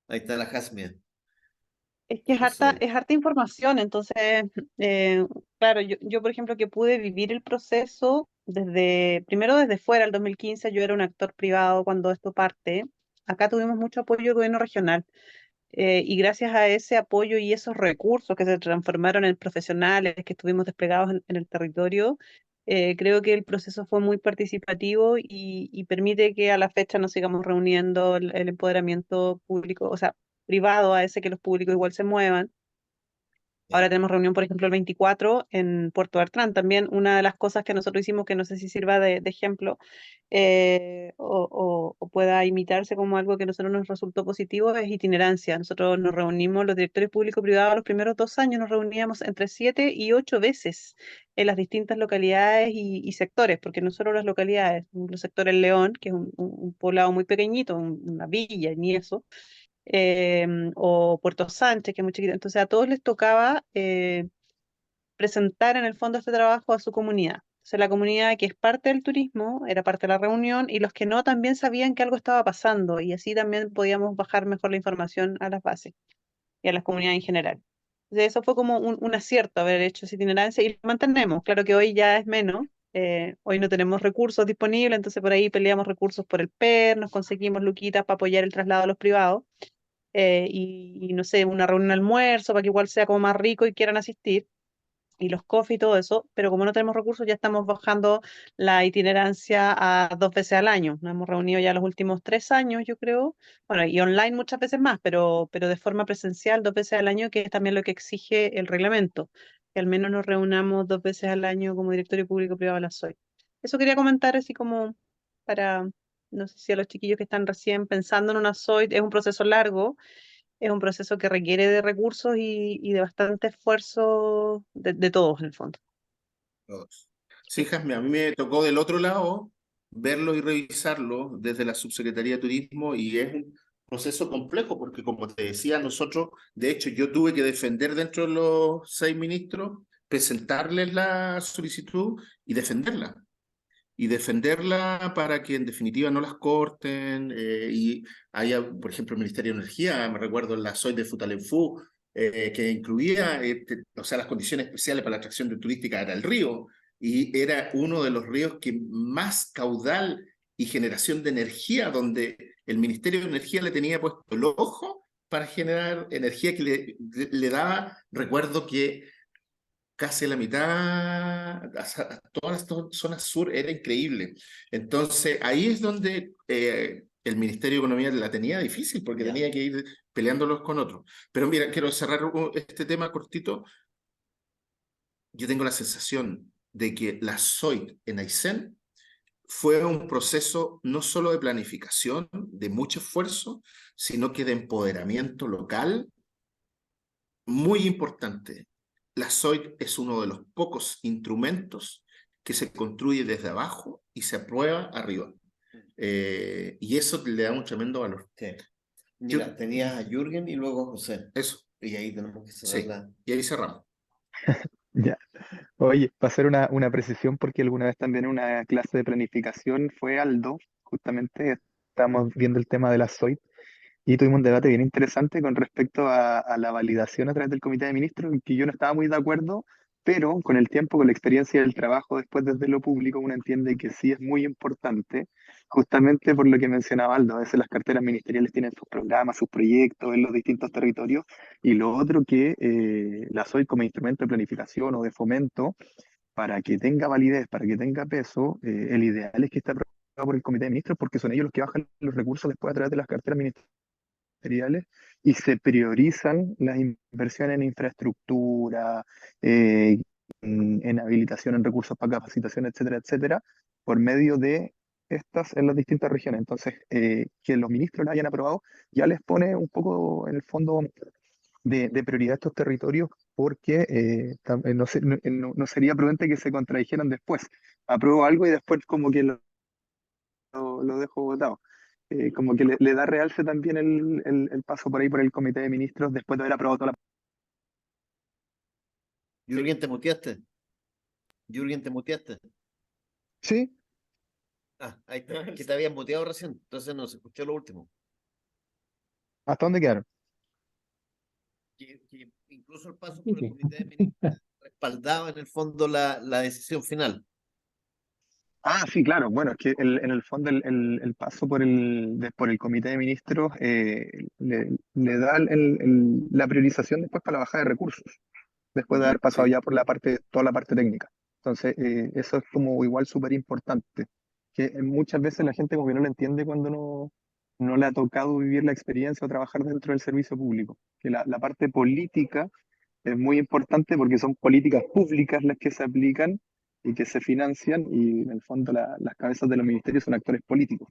Ahí está la Jasmia. Es que es harta información, entonces, claro, yo, por ejemplo, que pude vivir el proceso primero desde fuera, el 2015, yo era un actor privado cuando esto parte. Acá tuvimos mucho apoyo del gobierno regional, y gracias a ese apoyo y esos recursos que se transformaron en profesionales que estuvimos desplegados en el territorio, creo que el proceso fue muy participativo y permite que a la fecha nos sigamos reuniendo el empoderamiento público, o sea, privado, a ese que los públicos igual se muevan. Ahora tenemos reunión, por ejemplo, el 24 en Puerto Bertrán. También una de las cosas que nosotros hicimos, que no sé si sirva de ejemplo, o pueda imitarse como algo que a nosotros nos resultó positivo, es itinerancia. Nosotros nos reunimos, los directores público-privados, los primeros 2 años nos reuníamos entre 7 y 8 veces en las distintas localidades y sectores, porque no solo las localidades, los sectores León, que es un poblado muy pequeñito, una villa, ni eso, o Puerto Sánchez, que es muy chiquito. Entonces a todos les tocaba presentar en el fondo este trabajo a su comunidad. Entonces la comunidad que es parte del turismo era parte de la reunión, y los que no también sabían que algo estaba pasando, y así también podíamos bajar mejor la información a las bases y a las comunidades en general. Entonces eso fue como un acierto haber hecho esa itinerancia, y lo mantenemos. Claro que hoy ya es menos, Hoy no tenemos recursos disponibles, entonces por ahí peleamos recursos por el PER, nos conseguimos luquitas para apoyar el traslado a los privados, y no sé, una reunión de almuerzo para que igual sea como más rico y quieran asistir, y los coffee y todo eso, pero como no tenemos recursos, ya estamos bajando la itinerancia a 2 veces al año. Nos hemos reunido ya los últimos 3 años, yo creo. Bueno, y online muchas veces más, pero de forma presencial 2 veces al año, que es también lo que exige el reglamento, que al menos nos reunamos 2 veces al año como directorio público privado de la SOI. Eso quería comentar así como para, no sé si a los chiquillos que están recién pensando en una SOI, es un proceso largo, es un proceso que requiere de recursos y de bastante esfuerzo de todos en el fondo. Todos. Sí, Jasmine, a mí me tocó del otro lado verlo y revisarlo desde la Subsecretaría de Turismo y es un proceso complejo porque como te decía, nosotros, de hecho, yo tuve que defender dentro de los 6 ministros, presentarles la solicitud y defenderla. Y defenderla para que en definitiva no las corten y haya, por ejemplo, el Ministerio de Energía, me recuerdo en la SOI de Futaleufú, que incluía, o sea, las condiciones especiales para la atracción turística era el río, y era uno de los ríos que más caudal y generación de energía, donde el Ministerio de Energía le tenía puesto el ojo para generar energía que le daba, recuerdo que casi la mitad, todas las zonas sur era increíble. Entonces, ahí es donde el Ministerio de Economía la tenía difícil, porque tenía que ir peleándolos con otros. Pero mira, quiero cerrar este tema cortito. Yo tengo la sensación de que la SOIT en Aysén fue un proceso no solo de planificación, de mucho esfuerzo, sino que de empoderamiento local muy importante. La SOIT es uno de los pocos instrumentos que se construye desde abajo y se aprueba arriba. Y eso le da un tremendo valor. Sí. Mira, tenías a Jürgen y luego a José. Eso, Y ahí tenemos que cerrar sí. la... Y ahí cerramos. Ya. Oye, para hacer una precisión, porque alguna vez también en una clase de planificación fue Aldo, justamente estábamos viendo el tema de la SOIT y tuvimos un debate bien interesante con respecto a la validación a través del Comité de Ministros, en que yo no estaba muy de acuerdo, pero con el tiempo, con la experiencia del trabajo después desde lo público, uno entiende que sí es muy importante, justamente por lo que mencionaba Aldo. A veces las carteras ministeriales tienen sus programas, sus proyectos en los distintos territorios, y lo otro que la SOI como instrumento de planificación o de fomento, para que tenga validez, para que tenga peso, el ideal es que esté aprobado por el Comité de Ministros, porque son ellos los que bajan los recursos después a través de las carteras ministeriales y se priorizan las inversiones en infraestructura, en habilitación, en recursos para capacitación, etcétera, etcétera, por medio de estas en las distintas regiones. Entonces, que los ministros la hayan aprobado ya les pone un poco en el fondo de prioridad a estos territorios, porque no sería prudente que se contradijeran después. Apruebo algo y después como que lo dejo votado. Como que le da realce también el paso por ahí por el Comité de Ministros después de haber aprobado toda la... Jürgen, ¿te muteaste? Jürgen, ¿te muteaste? Sí, Ah, ahí está, que te habían muteado recién, entonces no se escuchó lo último. ¿hasta dónde quedaron? Que incluso el paso por el Comité de Ministros respaldaba en el fondo la decisión final. Ah, sí, claro. Bueno, es que en el fondo el paso por el Comité de Ministros le da la priorización después para la bajada de recursos, después de haber pasado Sí. ya por toda la parte técnica. Entonces, eso es como igual súper importante, que muchas veces la gente como que no lo entiende cuando no le ha tocado vivir la experiencia o trabajar dentro del servicio público, que la parte política es muy importante porque son políticas públicas las que se aplican y que se financian y en el fondo las cabezas de los ministerios son actores políticos.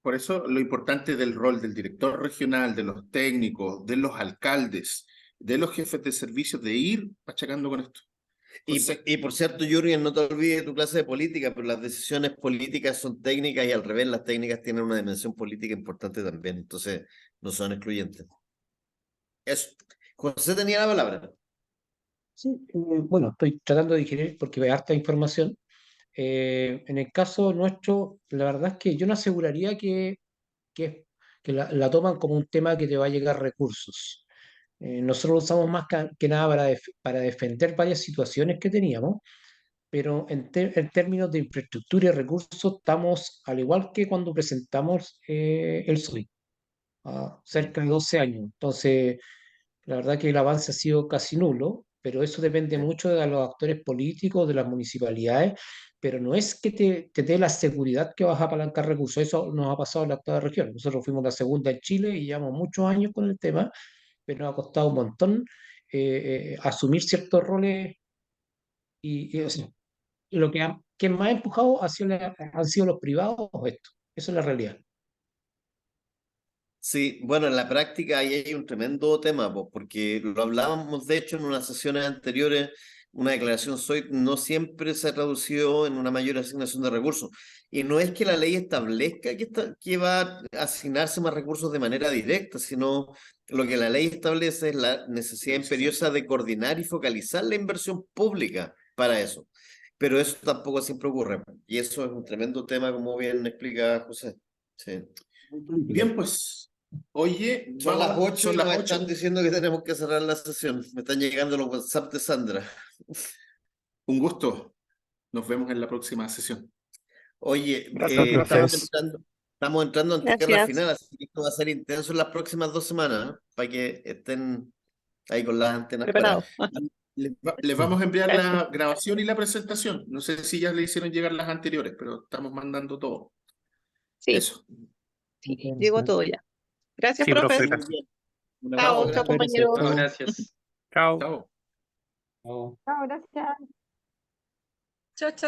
Por eso lo importante del rol del director regional, de los técnicos, de los alcaldes, de los jefes de servicios, de ir machacando con esto. Y por cierto, Jürgen, no te olvides de tu clase de política, pero las decisiones políticas son técnicas y al revés, las técnicas tienen una dimensión política importante también, entonces no son excluyentes. Eso. José tenía la palabra. Sí, bueno, estoy tratando de digerir porque hay harta información. En el caso nuestro, la verdad es que yo no aseguraría que, que la toman como un tema que te va a llegar recursos. Nosotros lo usamos más que nada para defender varias situaciones que teníamos. pero en términos de infraestructura y recursos estamos al igual que cuando presentamos el SOI, a cerca de 12 años. Entonces, la verdad que el avance ha sido casi nulo, pero eso depende Sí. mucho de los actores políticos, de las municipalidades, pero no es que te dé la seguridad que vas a apalancar recursos. Eso nos ha pasado en la octava región. Nosotros fuimos la segunda en Chile y llevamos muchos años con el tema, pero nos ha costado un montón asumir ciertos roles o sea, lo que más ha empujado han sido los privados esto. Eso es la realidad. Sí, bueno, en la práctica ahí hay un tremendo tema, po, porque lo hablábamos de hecho en unas sesiones anteriores, una declaración SOIT no siempre se ha traducido en una mayor asignación de recursos. Y no es que la ley establezca que va a asignarse más recursos de manera directa, sino lo que la ley establece es la necesidad imperiosa de coordinar y focalizar la inversión pública para eso. Pero eso tampoco siempre ocurre. Y eso es un tremendo tema, como bien explica José. Sí. Bien, pues, oye, Son las 8 son y las nos 8. están diciendo que tenemos que cerrar la sesión. Me están llegando los WhatsApp de Sandra. Un gusto. Nos vemos en la próxima sesión. Oye, Gracias, profes. estamos entrando en tierra Gracias. final, así que esto va a ser intenso en las próximas 2 semanas, ¿eh? Para que estén ahí con las antenas paradas. Preparado. Les vamos a enviar Gracias. la grabación y la presentación. No sé si ya le hicieron llegar las anteriores, pero estamos mandando todo. Sí, Eso. llegó todo ya. Gracias, Sí, profe, profes. Muy gracias. bien. Un Chao, abrazo chao, grande. compañeros. Chao. Gracias. Chao. Chao. Chao. Chao, gracias. Chao, chao.